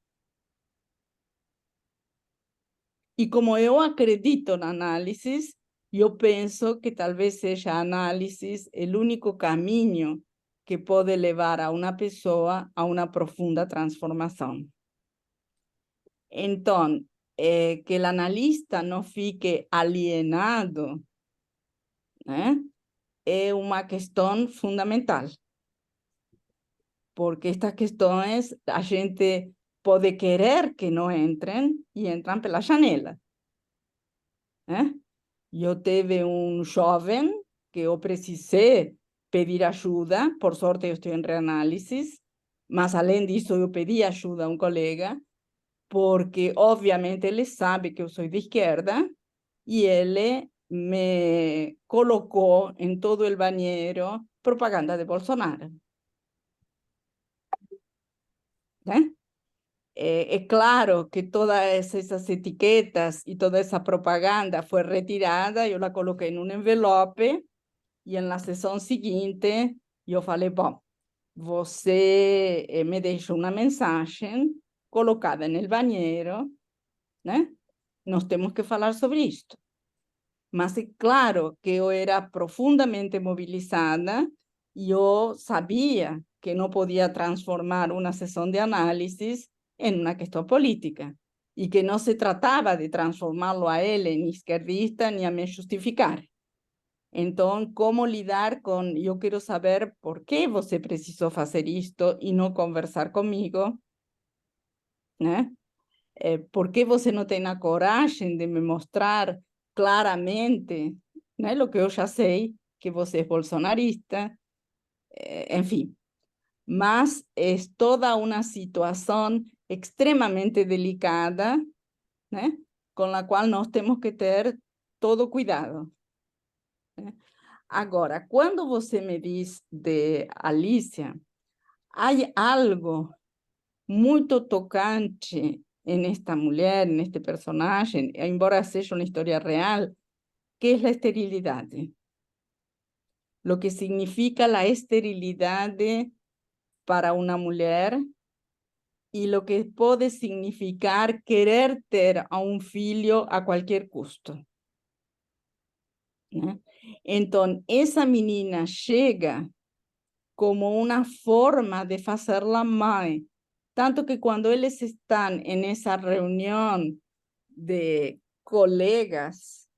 E como eu acredito na análise, eu penso que talvez seja a análise o único caminho que pode levar a uma pessoa a uma profunda transformação. Então, que o analista não fique alienado, é uma questão fundamental. Porque estas questões a gente pode querer que não entrem e entram pela janela. Eu tive um jovem que eu precisei pedir ajuda, por sorte eu estou em reanálisis, mas além disso eu pedi ajuda a um colega, porque obviamente ele sabe que eu sou de esquerda e ele me colocou em todo o banheiro propaganda de Bolsonaro. Es claro que todas esas etiquetas y toda esa propaganda fue retirada, yo la coloqué en un envelope y en la sesión siguiente yo falei, bom, você me deixou uma mensagem colocada no banheiro, nós temos que falar sobre isto. Mas é claro que eu era profundamente mobilizada e eu sabia que não podia transformar uma sessão de análise em uma questão política e que não se tratava de transformá-lo a ele em esquerdista nem a me justificar. Então, como lidar com, eu quero saber por que você precisou fazer isto e não conversar comigo, por que você não tem a coragem de me mostrar claramente, o que eu já sei, que você é bolsonarista, enfim. Mas é toda uma situação extremamente delicada, com a qual nós temos que ter todo cuidado. Agora, quando você me diz de Alicia, há algo muito tocante nesta mulher, neste personagem, embora seja uma história real, que é a esterilidade. Lo que significa a esterilidade para uma mulher e lo que pode significar querer ter a um filho a qualquer custo. Então, essa menina chega como uma forma de fazê-la mãe. Tanto que quando eles estão nessa reunião de colegas,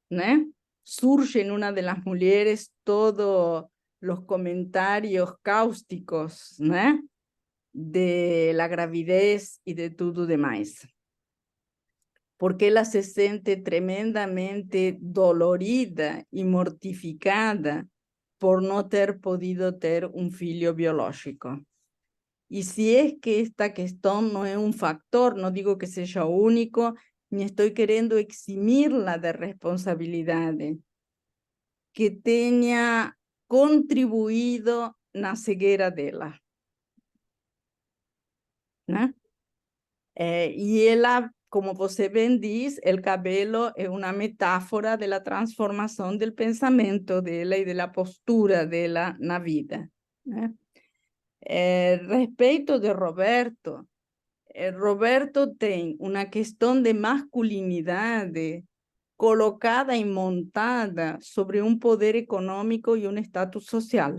surge en una de las mujeres todos los comentarios cáusticos, de la gravidez y de todo demás. porque ela se sente tremendamente dolorida e mortificada por não ter podido ter um filho biológico. Y si es que esta cuestión no es un factor, no digo que sea único, ni estoy queriendo eximirla de responsabilidades, que tenha contribuído na ceguera dela, né? Y ella, como você bem diz, el cabelo es una metáfora de la transformación del pensamiento dela y de la postura dela na vida, né? Respeito de Roberto, Roberto tem uma questão de masculinidade colocada e montada sobre um poder econômico e um status social.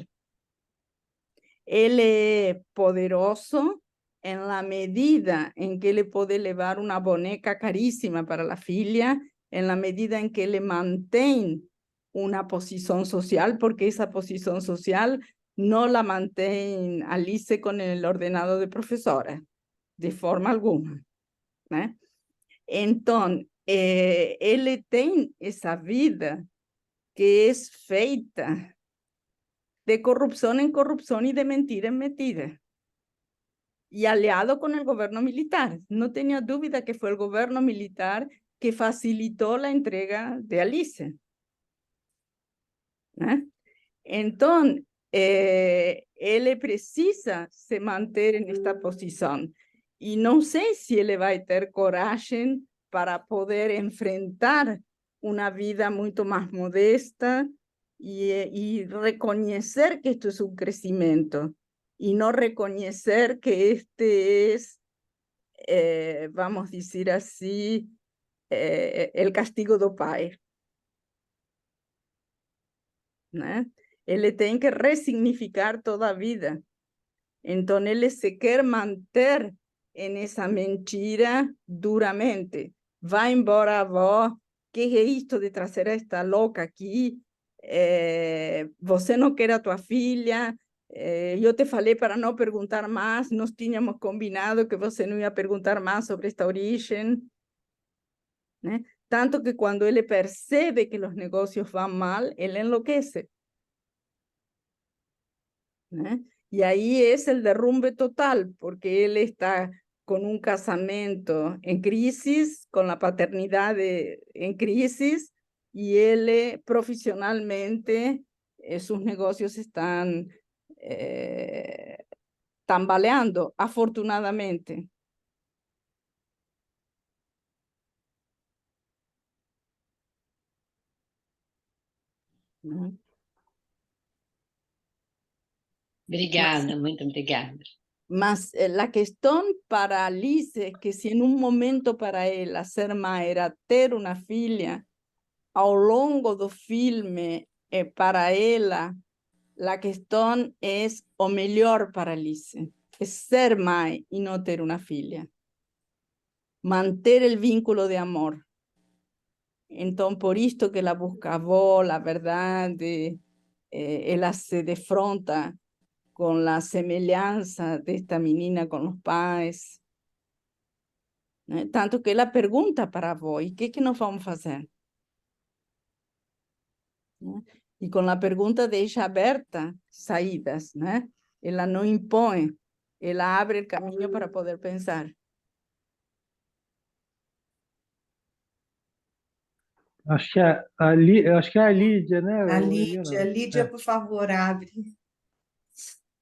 Ele é poderoso em la medida em que ele pode levar uma boneca caríssima para a filha, em la medida em que ele mantém uma posição social, porque essa posição social não la mantém Alice com o ordenado de professora, de forma alguma, né? Então, ele tem essa vida que é feita de corrupção em corrupção e de mentira em mentira. E aliado com o governo militar. Não tenho dúvida que foi o governo militar que facilitou a entrega de Alice, né? Então, ele precisa se manter nesta posição. E não sei se ele vai ter coragem para poder enfrentar uma vida muito mais modesta e reconhecer que isto é um crescimento e não reconhecer que este é, vamos dizer assim, o castigo do pai, né? Ele tem que ressignificar toda a vida. Então, ele se quer manter em essa mentira duramente. Vai embora, avó. Que é isto de trazer esta louca aqui? Você não quer a tua filha? Eu te falei para não perguntar mais. Nós tínhamos combinado que você não ia perguntar mais sobre esta origem, né? Tanto que quando ele percebe que os negócios vão mal, ele enlouquece, né? Y ahí es el derrumbe total, porque él está con un casamiento en crisis, con la paternidad en crisis, y él profesionalmente, sus negocios están tambaleando, afortunadamente. ¿No? Obrigada, muito obrigada. Mas la cuestión para Alice es que si en un momento para ella ser mãe era ter una filha, ao longo do filme, para ela, la questão é o melhor para Alice, é ser mãe e não ter uma filha. Manter el vínculo de amor. Então, por isto que ela busca a avó, a verdade, ela se defronta con la semejanza de esta menina con los pais, né? Tanto que ela pergunta para a avó, e o que nós vamos fazer? Né? E com a pergunta deixa aberta saídas, né? Ela não impõe, ela abre o caminho para poder pensar. Acho que é a Lídia, né, A Eliana? Lídia, por favor, abre.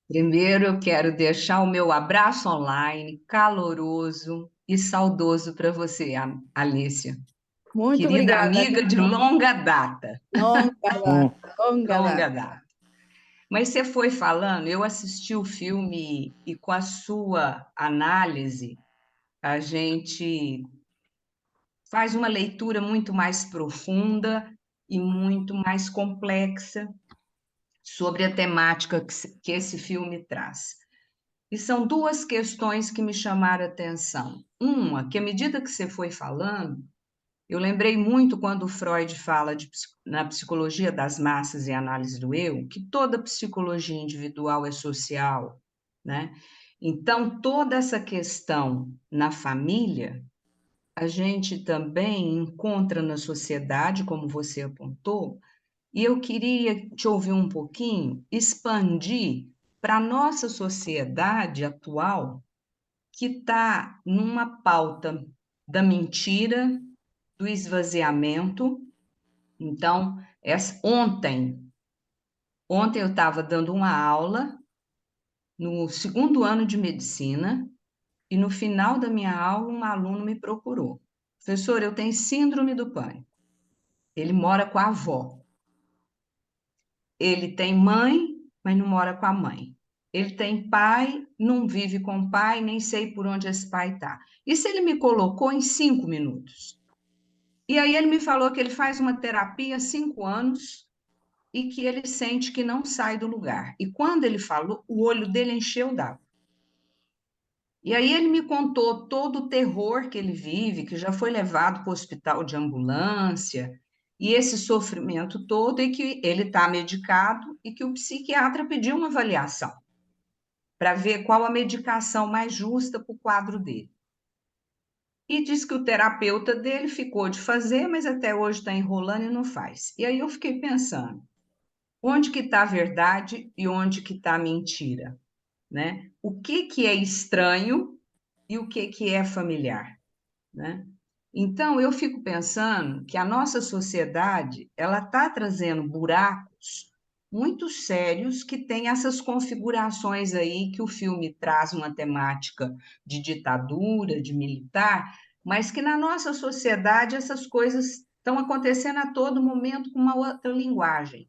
Primeiro, eu quero deixar o meu abraço online caloroso e saudoso para você, Alícia. Muito Querida obrigada. amiga de longa data. Longa data. Mas você foi falando, eu assisti o filme e com a sua análise, a gente faz uma leitura muito mais profunda e muito mais complexa sobre a temática que esse filme traz. E são duas questões que me chamaram a atenção. Uma, que à medida que você foi falando, eu lembrei muito quando Freud fala na psicologia das massas e análise do eu, que toda psicologia individual é social, né? Então, toda essa questão na família a gente também encontra na sociedade, como você apontou, e eu queria te ouvir um pouquinho, expandir para a nossa sociedade atual, que está numa pauta da mentira, do esvaziamento. Então, ontem eu estava dando uma aula no 2º ano de medicina, e no final da minha aula, um aluno me procurou. Professor, eu tenho síndrome do pânico. Ele mora com a avó. Ele tem mãe, mas não mora com a mãe. Ele tem pai, não vive com o pai, nem sei por onde esse pai está. Isso ele me colocou em 5 minutos. E aí ele me falou que ele faz uma terapia há 5 anos e que ele sente que não sai do lugar. E quando ele falou, o olho dele encheu d'água. E aí ele me contou todo o terror que ele vive, que já foi levado para o hospital de ambulância, e esse sofrimento todo, e que ele está medicado e que o psiquiatra pediu uma avaliação para ver qual a medicação mais justa para o quadro dele. E disse que o terapeuta dele ficou de fazer, mas até hoje está enrolando e não faz. E aí eu fiquei pensando, onde que está a verdade e onde que está a mentira, né? O que é estranho e o que é familiar, né? Então, eu fico pensando que a nossa sociedade, ela está trazendo buracos muito sérios que têm essas configurações aí que o filme traz uma temática de ditadura, de militar, mas que na nossa sociedade essas coisas estão acontecendo a todo momento com uma outra linguagem.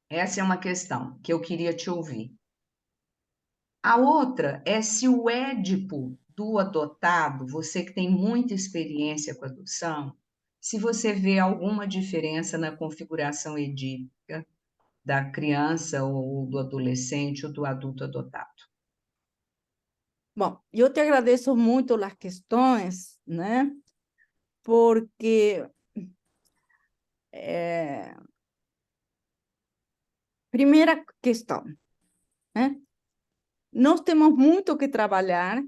Essa é uma questão que eu queria te ouvir. A outra é se o Édipo do adotado, você que tem muita experiência com adoção, se você vê alguma diferença na configuração edípica da criança ou do adolescente ou do adulto adotado. Bom, eu te agradeço muito as questões, né? Porque, primeira questão, né? Nós temos muito que trabalhar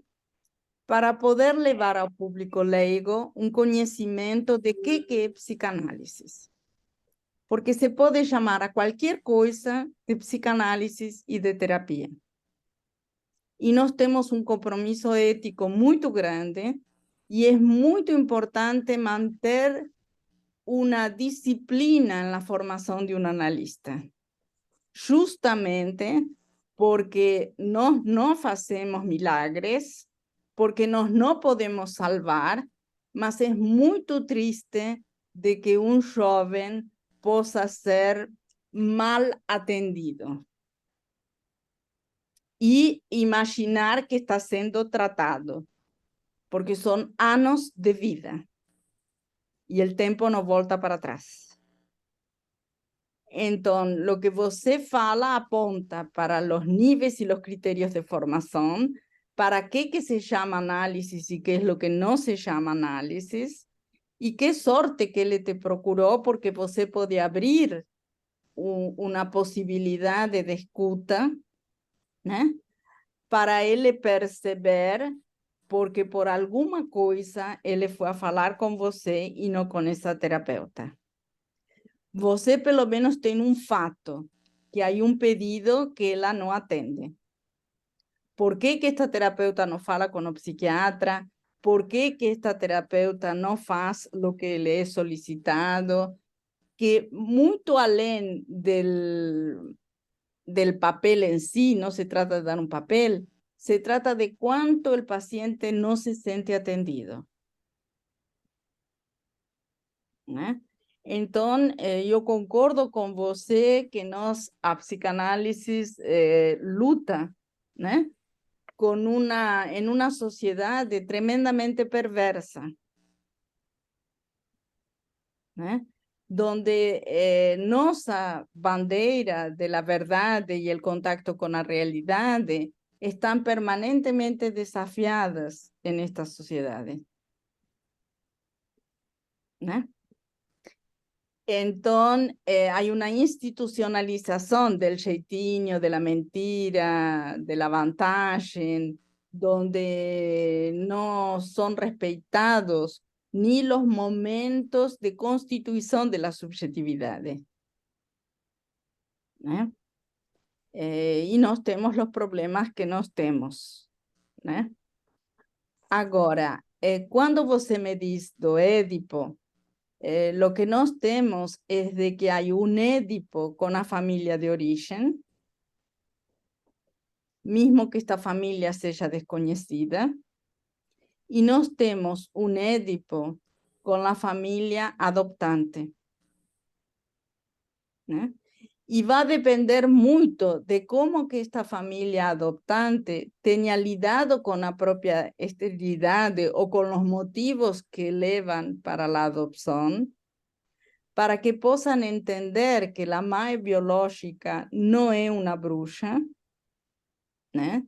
para poder levar ao público leigo um conhecimento de que é psicanálise. Porque se pode chamar a qualquer coisa de psicanálise e de terapia. E nós temos um compromisso ético muito grande e é muito importante manter uma disciplina na formação de um analista. Justamente porque nós não fazemos milagres, porque nós não podemos salvar, mas é muito triste de que um jovem possa ser mal atendido e imaginar que está sendo tratado, porque são anos de vida e o tempo não volta para trás. Então, lo que você fala aponta para os níveis e os critérios de formação, para que se chama análise e que é o que não se chama análise, e que sorte que ele te procurou, porque você pode abrir uma possibilidade de escuta, né? Para ele perceber, porque por alguma coisa ele foi a falar com você e não com essa terapeuta. Você pelo menos tem um fato, que há um pedido que ela não atende. Por que esta terapeuta não fala com o psiquiatra? Por que esta terapeuta não faz o que lhe é solicitado? Que muito além del papel en sí, no se trata de dar un papel, se trata de cuánto el paciente no se siente atendido. ¿Eh? Então, eu concordo com você que a psicanálise luta, né, em uma sociedade tremendamente perversa, né, donde nossa bandeira de la verdade e o contacto com a realidade estão permanentemente desafiadas em esta sociedade, né? Então, há uma institucionalização do jeitinho, da mentira, da vantagem, donde no son respetados ni los momentos de constitución de las subjetividades. ¿Eh? E nós temos os problemas que nós temos, né? Agora, quando você me diz do Édipo, lo que nós temos é de que há um Édipo com a família de origem, mesmo que esta família seja desconhecida, e nós temos um Édipo com a família adoptante, né? Y va a depender mucho de cómo que esta familia adoptante tenga lidado con la propia esterilidad o con los motivos que llevan para la adopción, para que puedan entender que la madre biológica no es una bruja, ¿eh?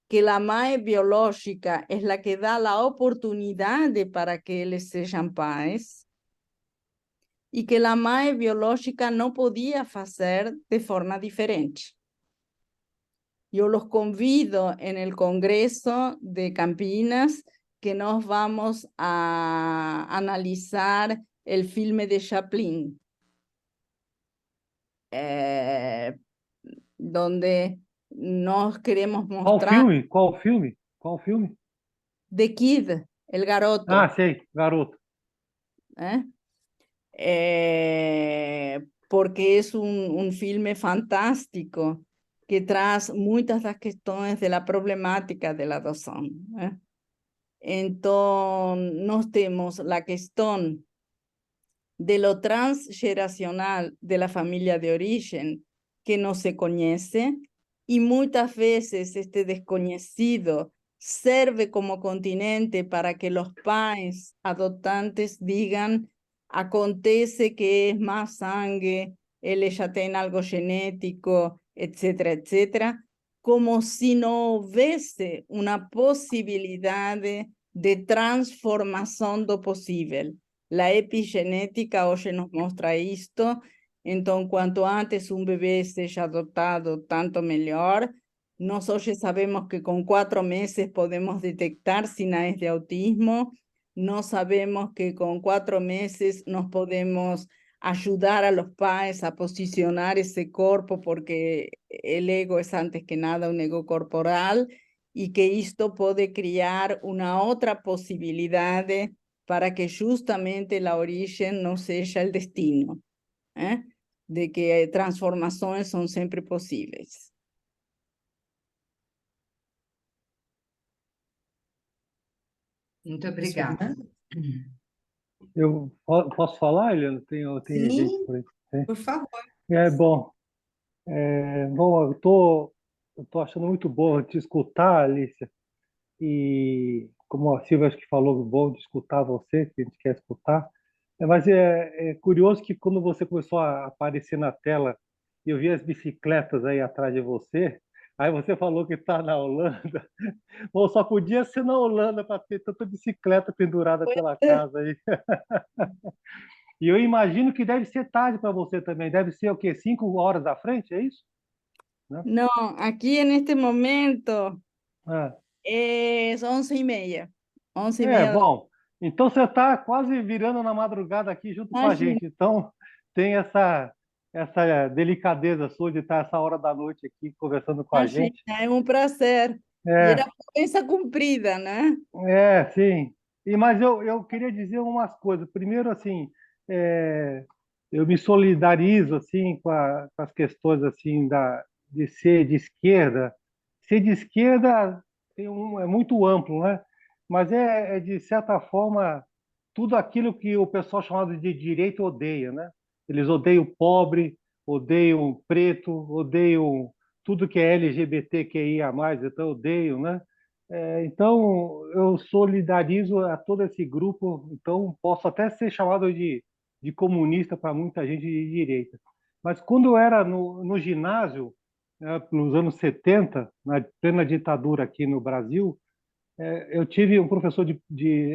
Que la madre biológica es la que da la oportunidad para que ellos sean padres, y que la madre biológica no podía hacer de forma diferente. Yo los convido en el Congreso de Campinas que nos vamos a analizar el filme de Chaplin, donde nos queremos Qual mostrar filme? Qual filme? Qual filme? The Kid, el garoto. Ah, sei, Garoto. ¿Eh? Porque es un filme fantástico que trae muchas de las cuestiones de la problemática de la adopción. Entonces, nos tenemos la cuestión de lo transgeneracional de la familia de origen que no se conoce, y muchas veces este desconocido sirve como continente para que los padres adoptantes digan: acontece que es más sangre, él ya tiene algo genético, etcétera, etcétera, como si no hubiese una posibilidad de transformación do posible. La epigenética hoy nos muestra esto. Entonces, cuanto antes un bebé sea adoptado, tanto mejor. Nosotros hoy sabemos que con 4 meses podemos detectar señales de autismo. No sabemos que con 4 meses nos podemos ayudar a los padres a posicionar ese cuerpo, porque el ego es antes que nada un ego corporal, y que esto puede crear una otra posibilidad para que justamente la origen no sea el destino, de que transformaciones son siempre posibles. Muito obrigada. Eu posso falar, Eliana? Tem gente Sim, por aí. É, por favor. bom. Bom, eu tô achando muito bom te escutar, Alicia. E como a Silvia acho que falou, bom de escutar você, que a gente quer escutar. Mas é curioso que quando você começou a aparecer na tela, e eu vi as bicicletas aí atrás de você, aí você falou que está na Holanda. Bom, só podia ser na Holanda para ter tanta bicicleta pendurada pela casa aí. E eu imagino que deve ser tarde para você também. Deve ser o quê? 5 horas à frente, é isso? No, aquí en este momento Ah. es 11:30. 11:30. Bom. Então você está quase virando na madrugada aqui junto com a Imagina. gente. Então tem essa delicadeza sua de estar essa hora da noite aqui conversando com a Imagina, gente. es un placer. Y era promesa cumplida, ¿no? Sim. Mas eu queria dizer umas coisas. Primeiro, assim, eu me solidarizo assim com as questões assim de ser de esquerda. Ser de esquerda é muito amplo, né? Mas de certa forma tudo aquilo que o pessoal chamado de direita odeia, né? Eles odeiam o pobre, odeiam o preto, odeiam tudo que é LGBTQIA+, então odeiam, né? Então, eu solidarizo a todo esse grupo, então posso até ser chamado de comunista para muita gente de direita. Mas quando eu era no ginásio, nos anos 70, na plena ditadura aqui no Brasil, eu tive um professor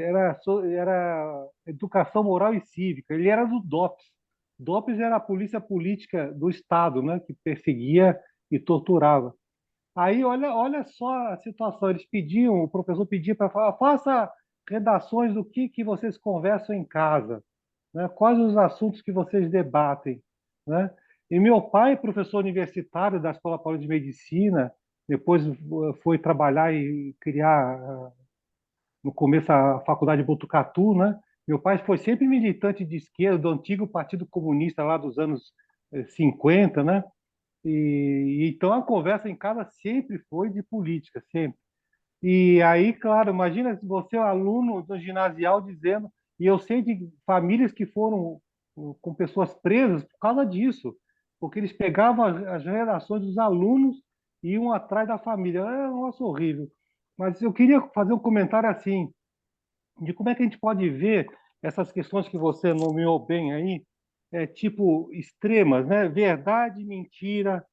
era educação moral e cívica, ele era do DOPS. DOPS era a polícia política do Estado, né, que perseguia e torturava. Aí, olha só a situação. Eles pediam, o professor pedia para falar, faça redações do que vocês conversam em casa, né? Quais os assuntos que vocês debatem, né? E meu pai, professor universitário da Escola Paulista de Medicina, depois foi trabalhar e criar, no começo, a Faculdade de Botucatu, né? Meu pai foi sempre militante de esquerda, do antigo Partido Comunista lá dos anos 50, né? Então a conversa em casa sempre foi de política, sempre. E aí, claro, imagina se você é um aluno do ginasial dizendo, e eu sei de famílias que foram com pessoas presas por causa disso, porque eles pegavam as redações dos alunos e iam atrás da família. É um negócio horrível. Mas eu queria fazer um comentário assim, de como é que a gente pode ver essas questões que você nomeou bem aí, tipo extremas, né? Verdade, mentira,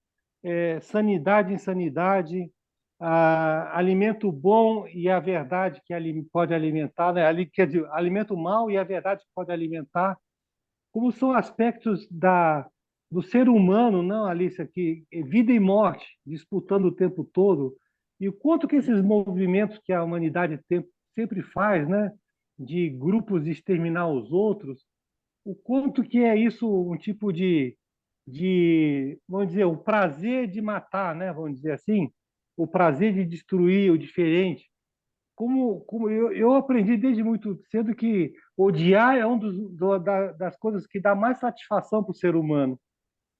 sanidade, insanidade, alimento bom e a verdade que pode alimentar, né? Quer dizer, alimento mau e a verdade que pode alimentar, como são aspectos do ser humano, não, Alicia, que é vida e morte disputando o tempo todo, e o quanto que esses movimentos que a humanidade sempre faz, né? De grupos exterminar os outros, o quanto que é isso um tipo vamos dizer, o prazer de matar, né? Vamos dizer assim, o prazer de destruir o diferente. Como eu aprendi desde muito cedo que odiar é das coisas que dá mais satisfação para o ser humano,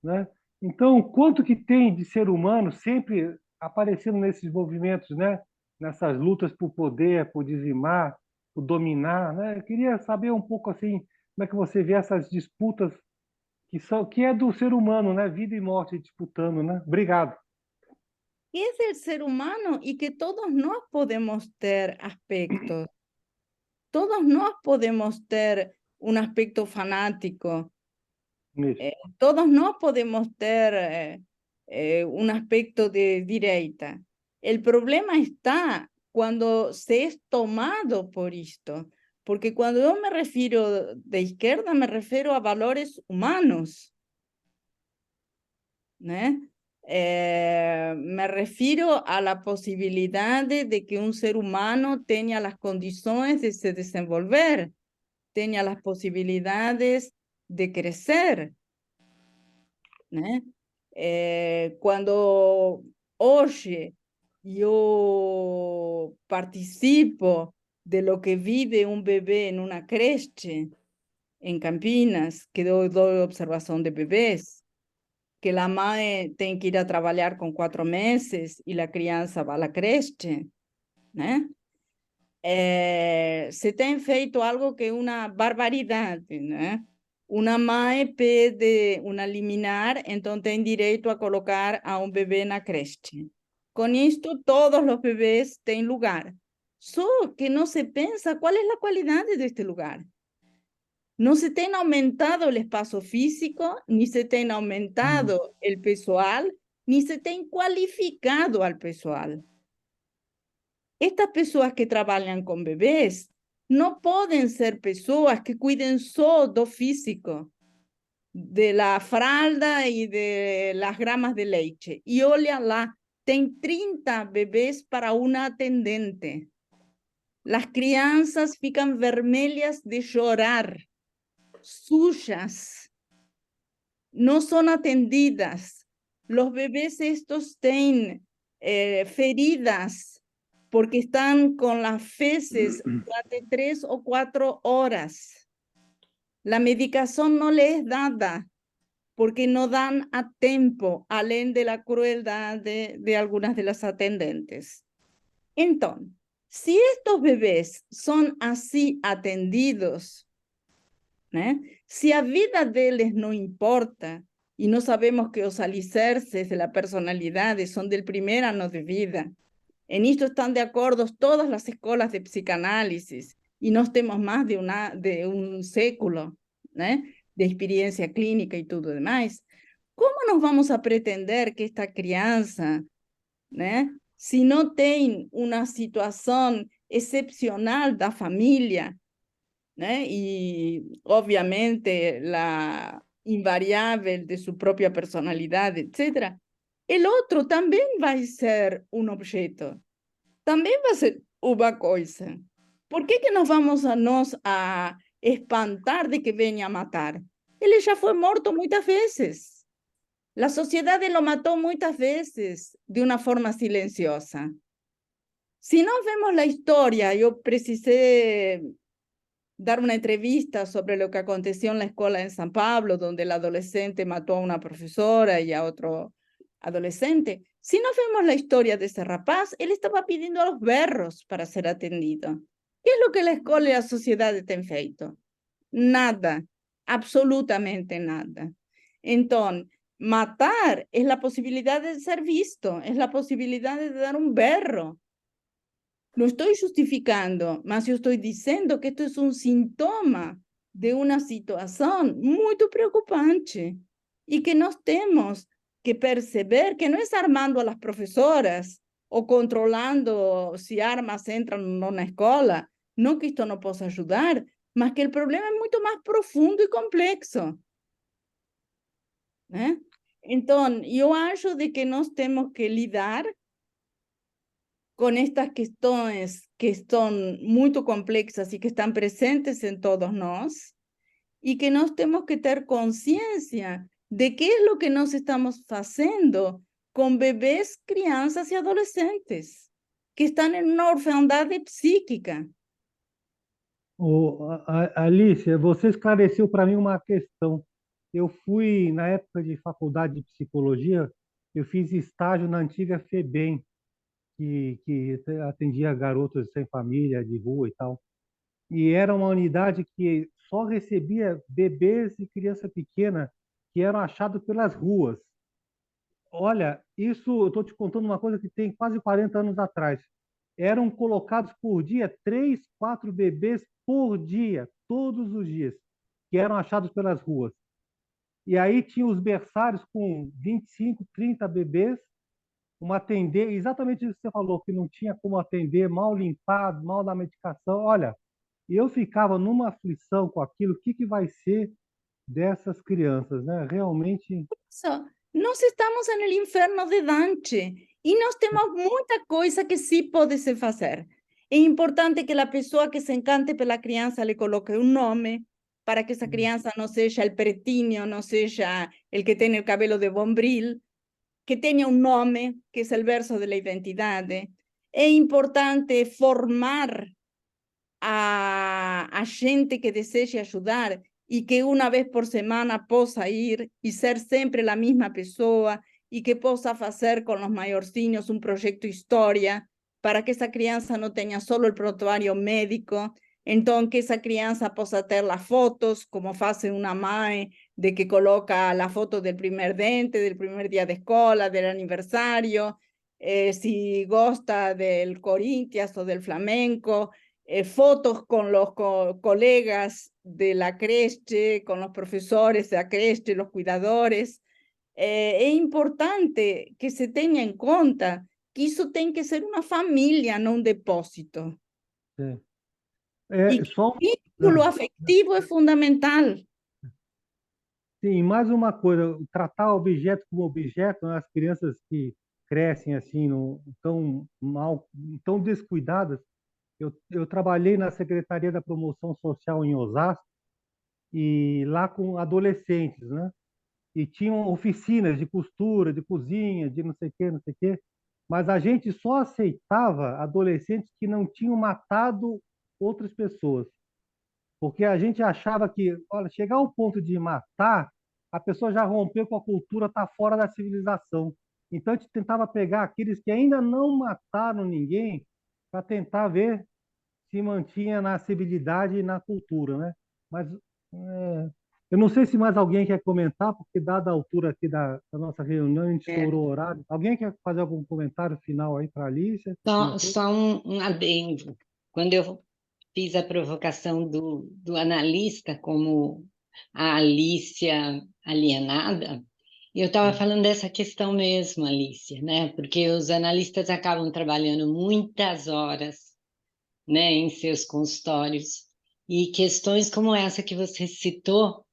né? Então, quanto que tem de ser humano sempre aparecendo nesses movimentos, né? Nessas lutas por poder, por dizimar, por dominar, né? Eu queria saber um pouco assim, como é que você vê essas disputas que é do ser humano, né? Vida e morte disputando, né? Obrigado. Que es del ser humano y que todos nos podemos tener aspectos. Todos nos podemos tener un aspecto fanático. Isso. Todos nos podemos tener un aspecto de direita. El problema está cuando se es tomado por esto. Porque cuando yo me refiero de izquierda, me refiero a valores humanos, ¿no? Me refiero a la posibilidad de que un ser humano tenga las condiciones de se desenvolver, tenga las posibilidades de crecer, ¿no? Cuando hoy yo participo de lo que vive un bebé en una creche en Campinas, que doy observación de bebés, que la madre tiene que ir a trabajar con 4 meses y la crianza va a la creche, ¿no? Se tem feito algo que é uma barbaridade, né? Uma mãe pede uma liminar, então tem direito a colocar a um bebê na creche. Com isto, todos os bebês têm lugar. Só que não se pensa qual é a qualidade deste lugar. Não se tem aumentado o espaço físico, nem se tem aumentado o pessoal, nem se tem qualificado al pessoal. Estas pessoas que trabalham com bebês não podem ser pessoas que cuidem só do físico, de la fralda e de las gramas de leite. E olha lá, tem 30 bebês para uma atendente. Las crianças ficam vermelhas de chorar, sujas, não são atendidas. Los bebés estos têm feridas porque están con las feces durante 3 o 4 horas. La medicación no les es dada porque no dan a tiempo, além de la crueldad de algunas de las atendentes. Entonces, si estos bebés son así atendidos, ¿no? Si a vida deles no importa, y no sabemos que los alicerces de la personalidad son del primer año de vida, en esto están de acuerdo todas las escuelas de psicanálisis y no estemos más de un século, ¿no? De experiencia clínica y todo demás. ¿Cómo nos vamos a pretender que esta crianza, ¿no? Si no tiene una situación excepcional da familia, ¿no? Y obviamente la invariable de su propia personalidad, etcétera, el otro también va a ser un objeto, también va a ser una cosa. ¿Por qué que nos vamos a espantar de que venga a matar? Él ya fue muerto muchas veces. La sociedad lo mató muchas veces de una forma silenciosa. Si no vemos la historia, yo precisé dar una entrevista sobre lo que aconteció en la escuela en San Pablo, donde el adolescente mató a una profesora y a otro adolescente. Si no vemos la historia de ese rapaz, él estaba pidiendo a los berros para ser atendido. ¿Qué es lo que la escuela y la sociedad están feito? Nada, absolutamente nada. Entonces, matar es la posibilidad de ser visto, es la posibilidad de dar un berro. No estoy justificando, mas yo estoy diciendo que esto es un síntoma de una situación muy preocupante y que nós temos que perceber que no es armando a las profesoras o controlando si armas entran en una escuela, no que esto no pueda ayudar, mas que el problema es mucho más profundo y complexo. Entonces, yo acho de que nós temos que lidar con estas cuestiones que son muy complexas y que están presentes en todos nosotros, y que nos tenemos que tener conciencia de qué es lo que nos estamos haciendo con bebés, crianças y adolescentes que están en una orfandad psíquica. Alicia, você esclareceu para mim uma questão. Eu fui, na época de faculdade de psicologia, eu fiz estágio na antiga FEBEM, que atendia garotos sem família, de rua e tal. E era uma unidade que só recebia bebês e criança pequena que eram achados pelas ruas. Olha, isso eu estou te contando uma coisa que tem quase 40 anos atrás. Eram colocados por dia 3, 4 bebês por dia, todos os dias, que eram achados pelas ruas. E aí tinha os berçários com 25, 30 bebês, uma atender, exatamente isso que você falou, que não tinha como atender, mal limpado, mal na medicação. Olha, eu ficava numa aflição com aquilo, o que, que vai ser dessas crianças, né? Realmente. Eso, nós estamos en el inferno de Dante y nós temos muita coisa que sí pode se fazer. É importante que la pessoa que se encante pela criança le coloque un nome para que esa criança no seja el pretinho, no seja el que tiene el cabelo de bombril, que tenha un nome, que es el verso de la identidade. É importante formar a gente que deseje ayudar y que una vez por semana possa ir y ser siempre la misma pessoa y que possa hacer con los mayorciños un proyecto historia para que esa crianza no tenga solo el prontuario médico, entonces que esa crianza possa ter las fotos, como hace una mãe, de que coloca la foto del primer dente, del primer día de escola, del aniversario, si gosta del Corinthians o del Flamenco, fotos con los colegas de la creche, con los profesores de la creche, los cuidadores. Es importante que se tenga en cuenta que eso tiene que ser una familia, no un depósito. Sim. Y que el vínculo afectivo es fundamental. Sim, mais uma coisa, tratar o objeto como objeto, né? As crianças que crescem assim, tão mal, tão descuidadas. Eu trabalhei na Secretaria da Promoção Social em Osasco e lá com adolescentes, né? E tinham oficinas de costura, de cozinha, de não sei o quê, não sei o quê. Mas a gente só aceitava adolescentes que não tinham matado outras pessoas. Porque a gente achava que, olha, chegar ao ponto de matar, a pessoa já rompeu com a cultura, está fora da civilização. Então a gente tentava pegar aqueles que ainda não mataram ninguém para tentar ver se mantinha na civilidade e na cultura, né? Mas eu não sei se mais alguém quer comentar, porque dada a altura aqui da nossa reunião, a gente estourou o horário. Alguém quer fazer algum comentário final aí para a Alicia? Só um adendo. Quando eu fiz a provocação do analista como a Alicia alienada, eu estava falando dessa questão mesmo, Alicia, né? Porque os analistas acabam trabalhando muitas horas, né, em seus consultórios, e questões como essa que você citou,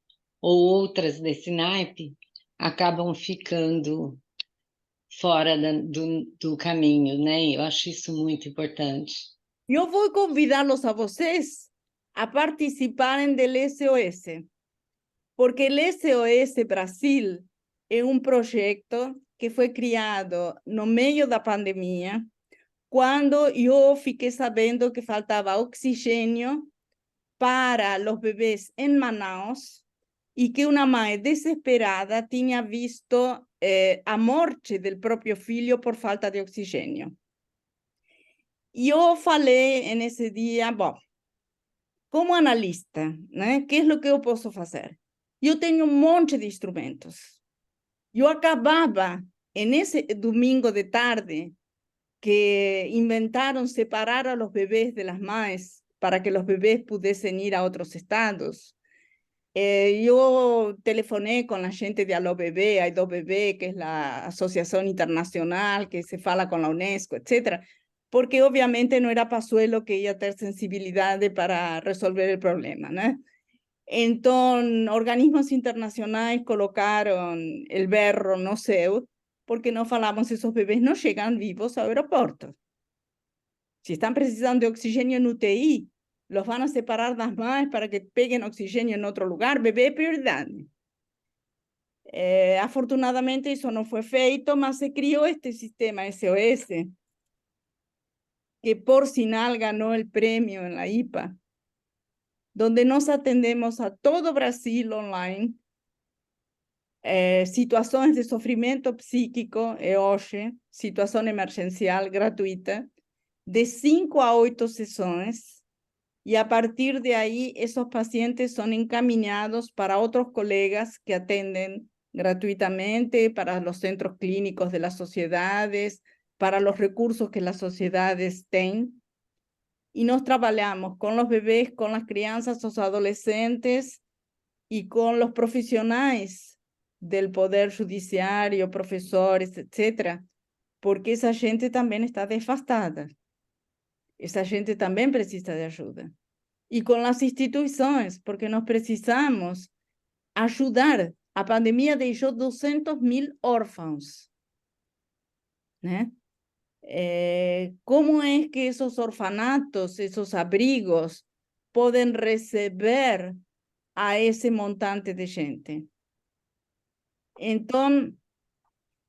ou outras desse naipe, acabam ficando fora do caminho, né? Eu acho isso muito importante. Yo voy a convidarlos a vocês a participarem del SOS, porque el SOS Brasil es un proyecto que fue criado no meio da pandemia, cuando yo fiquei sabendo que faltaba oxígeno para los bebés en Manaus y que una madre desesperada tenía visto a morte del propio filho por falta de oxígeno. Yo falei en ese día, bom, como analista, né, ¿qué es lo que yo puedo hacer? Yo tengo un monte de instrumentos. Yo acababa en ese domingo de tarde que inventaron separar a los bebés de las madres para que los bebés pudiesen ir a otros estados. Yo telefoné con la gente de Aló Bebé, Hay Dos Bebé, que es la asociación internacional que se fala con la UNESCO, etcétera, porque obviamente no era Pazuello que ia ter sensibilidade para resolver el problema, né? Entonces, organismos internacionales colocaron el berro no seu, porque no falamos esos bebés no llegan vivos al aeropuerto. Si están precisando de oxígeno en UTI, los van a separar das mães para que peguen oxígeno en otro lugar. Bebé es prioridad. Afortunadamente eso no fue feito, mas se crió este sistema SOS, que por sinal ganó el premio en la IPA, donde nos atendemos a todo Brasil online, situaciones de sufrimiento psíquico, EOSHE, situación emergencial gratuita, de 5 a 8 sesiones, y a partir de ahí esos pacientes son encaminados para otros colegas que atenden gratuitamente, para los centros clínicos de las sociedades, para los recursos que las sociedades tienen. Y nos trabajamos con los bebés, con las crianzas, los adolescentes y con los profesionales del poder judiciario, profesores, etcétera, porque esa gente también está devastada. Esa gente también precisa de ayuda. Y con las instituciones, porque nos precisamos ayudar. A pandemia dejó 200.000 órfãos, ¿né? ¿Cómo es que esos orfanatos, esos abrigos, pueden recibir a ese montante de gente? Entonces,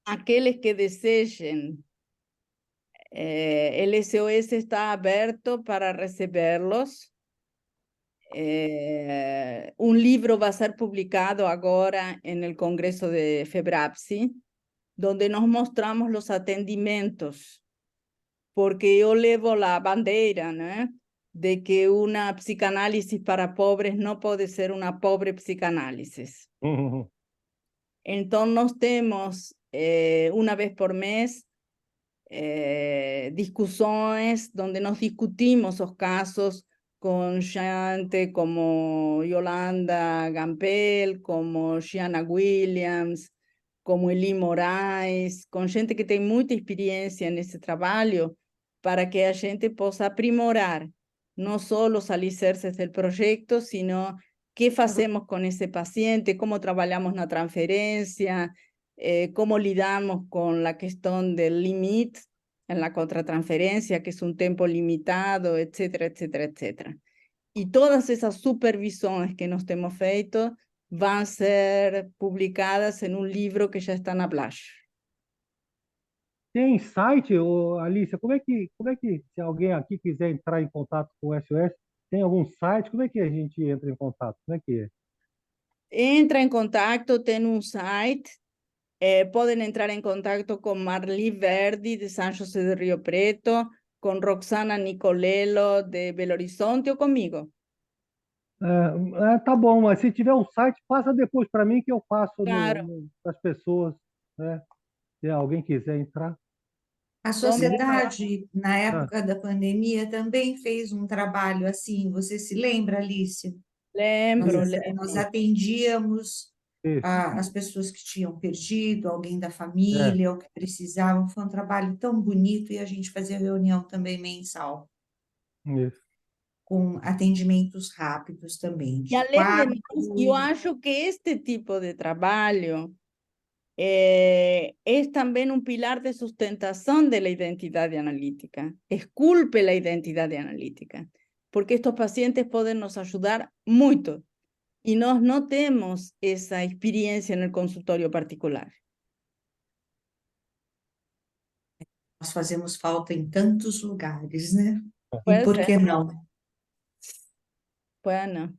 aquellos que deseen, el SOS está abierto para recibirlos. Un libro va a ser publicado ahora en el Congreso de FEBRAPSI, donde nos mostramos los atendimentos, porque yo llevo la bandera, ¿no?, de que una psicanálisis para pobres no puede ser una pobre psicanálisis. Entonces nos tenemos una vez por mes discusiones donde nos discutimos los casos con gente como Yolanda Gampel, como Gianna Williams, como Eli Moraes, con gente que tiene mucha experiencia en ese trabajo, para que a gente possa aprimorar no solo los alicerces del proyecto, sino qué hacemos con ese paciente, cómo trabajamos la transferencia, cómo lidamos con la cuestión del límite en la contratransferencia, que es un tiempo limitado, etcétera, etcétera, etcétera. Y todas esas supervisiones que nos hemos feito van a ser publicadas en un libro que ya está en Ablash. Tem site, ô, Alicia? Como é que, se alguém aqui quiser entrar em contato com o SOS, tem algum site? Como é que a gente entra em contato? Como é que é? Entra en contacto, ten un site, pueden entrar en contacto con Marli Verdi de San José de Río Preto, con Roxana Nicolello de Belo Horizonte o conmigo. Tá bom, mas se tiver um site, passa depois para mim que eu passo Claro. para as pessoas, né? Se alguém quiser entrar. A Vamos sociedade, na Ah. época da pandemia, também fez um trabalho assim. Você se lembra, Alice? Lembro, Nós atendíamos Isso, as pessoas que tinham perdido alguém da família ou que precisavam. Foi um trabalho tão bonito e a gente fazia reunião também mensal, isso. com atendimentos rápidos também. Y além de más, yo acho que este tipo de trabajo es también un pilar de sustentación de la identidad analítica. Esculpe la identidad analítica, porque estos pacientes pueden nos ayudar mucho y nós no temos esa experiencia en el consultorio particular. Nós fazemos falta em tantos lugares, né? E Puede por ser, que não? bueno.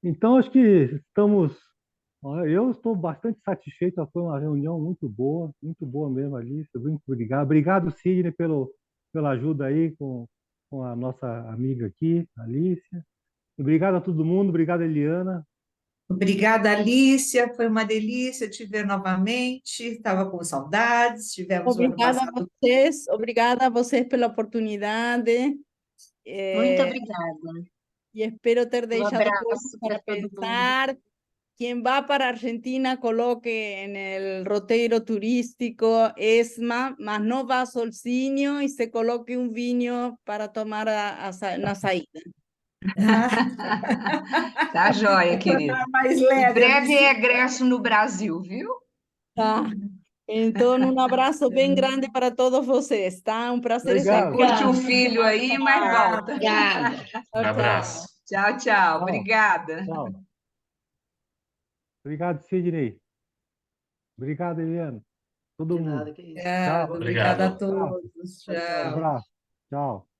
Então, acho que olha, eu estou bastante satisfeito, foi uma reunião muito boa mesmo, Alice, muito obrigado. Obrigado, Sidney, pela ajuda aí com a nossa amiga aqui, Alice. Obrigado a todo mundo, obrigado, Eliana. Obrigada, Alicia. Foi uma delícia te ver novamente. Estava com saudades. Tivemos o ano passado. Obrigada a vocês pela oportunidade. Muito obrigada. Y espero ter Um dejado cosas abraço para para todo mundo. pensar. Quien va para Argentina, coloque en el roteiro turístico ESMA, mas no va a Solcinho y se coloque un vinho para tomar na saída. Tá joia, querido. Mais Em leve. breve regresso no Brasil, viu? Tá. Então, um abraço bem grande para todos vocês, tá? Um prazer estar Obrigado. aqui. Curte o filho aí, mas volta. Obrigada. Tchau, Um tchau. abraço. Tchau, tchau. Tchau. Obrigada. Tchau. Obrigado, Sidney. Obrigado, Eliana. Todo mundo. Obrigada a Obrigado. todos. Um Tchau. abraço. Tchau.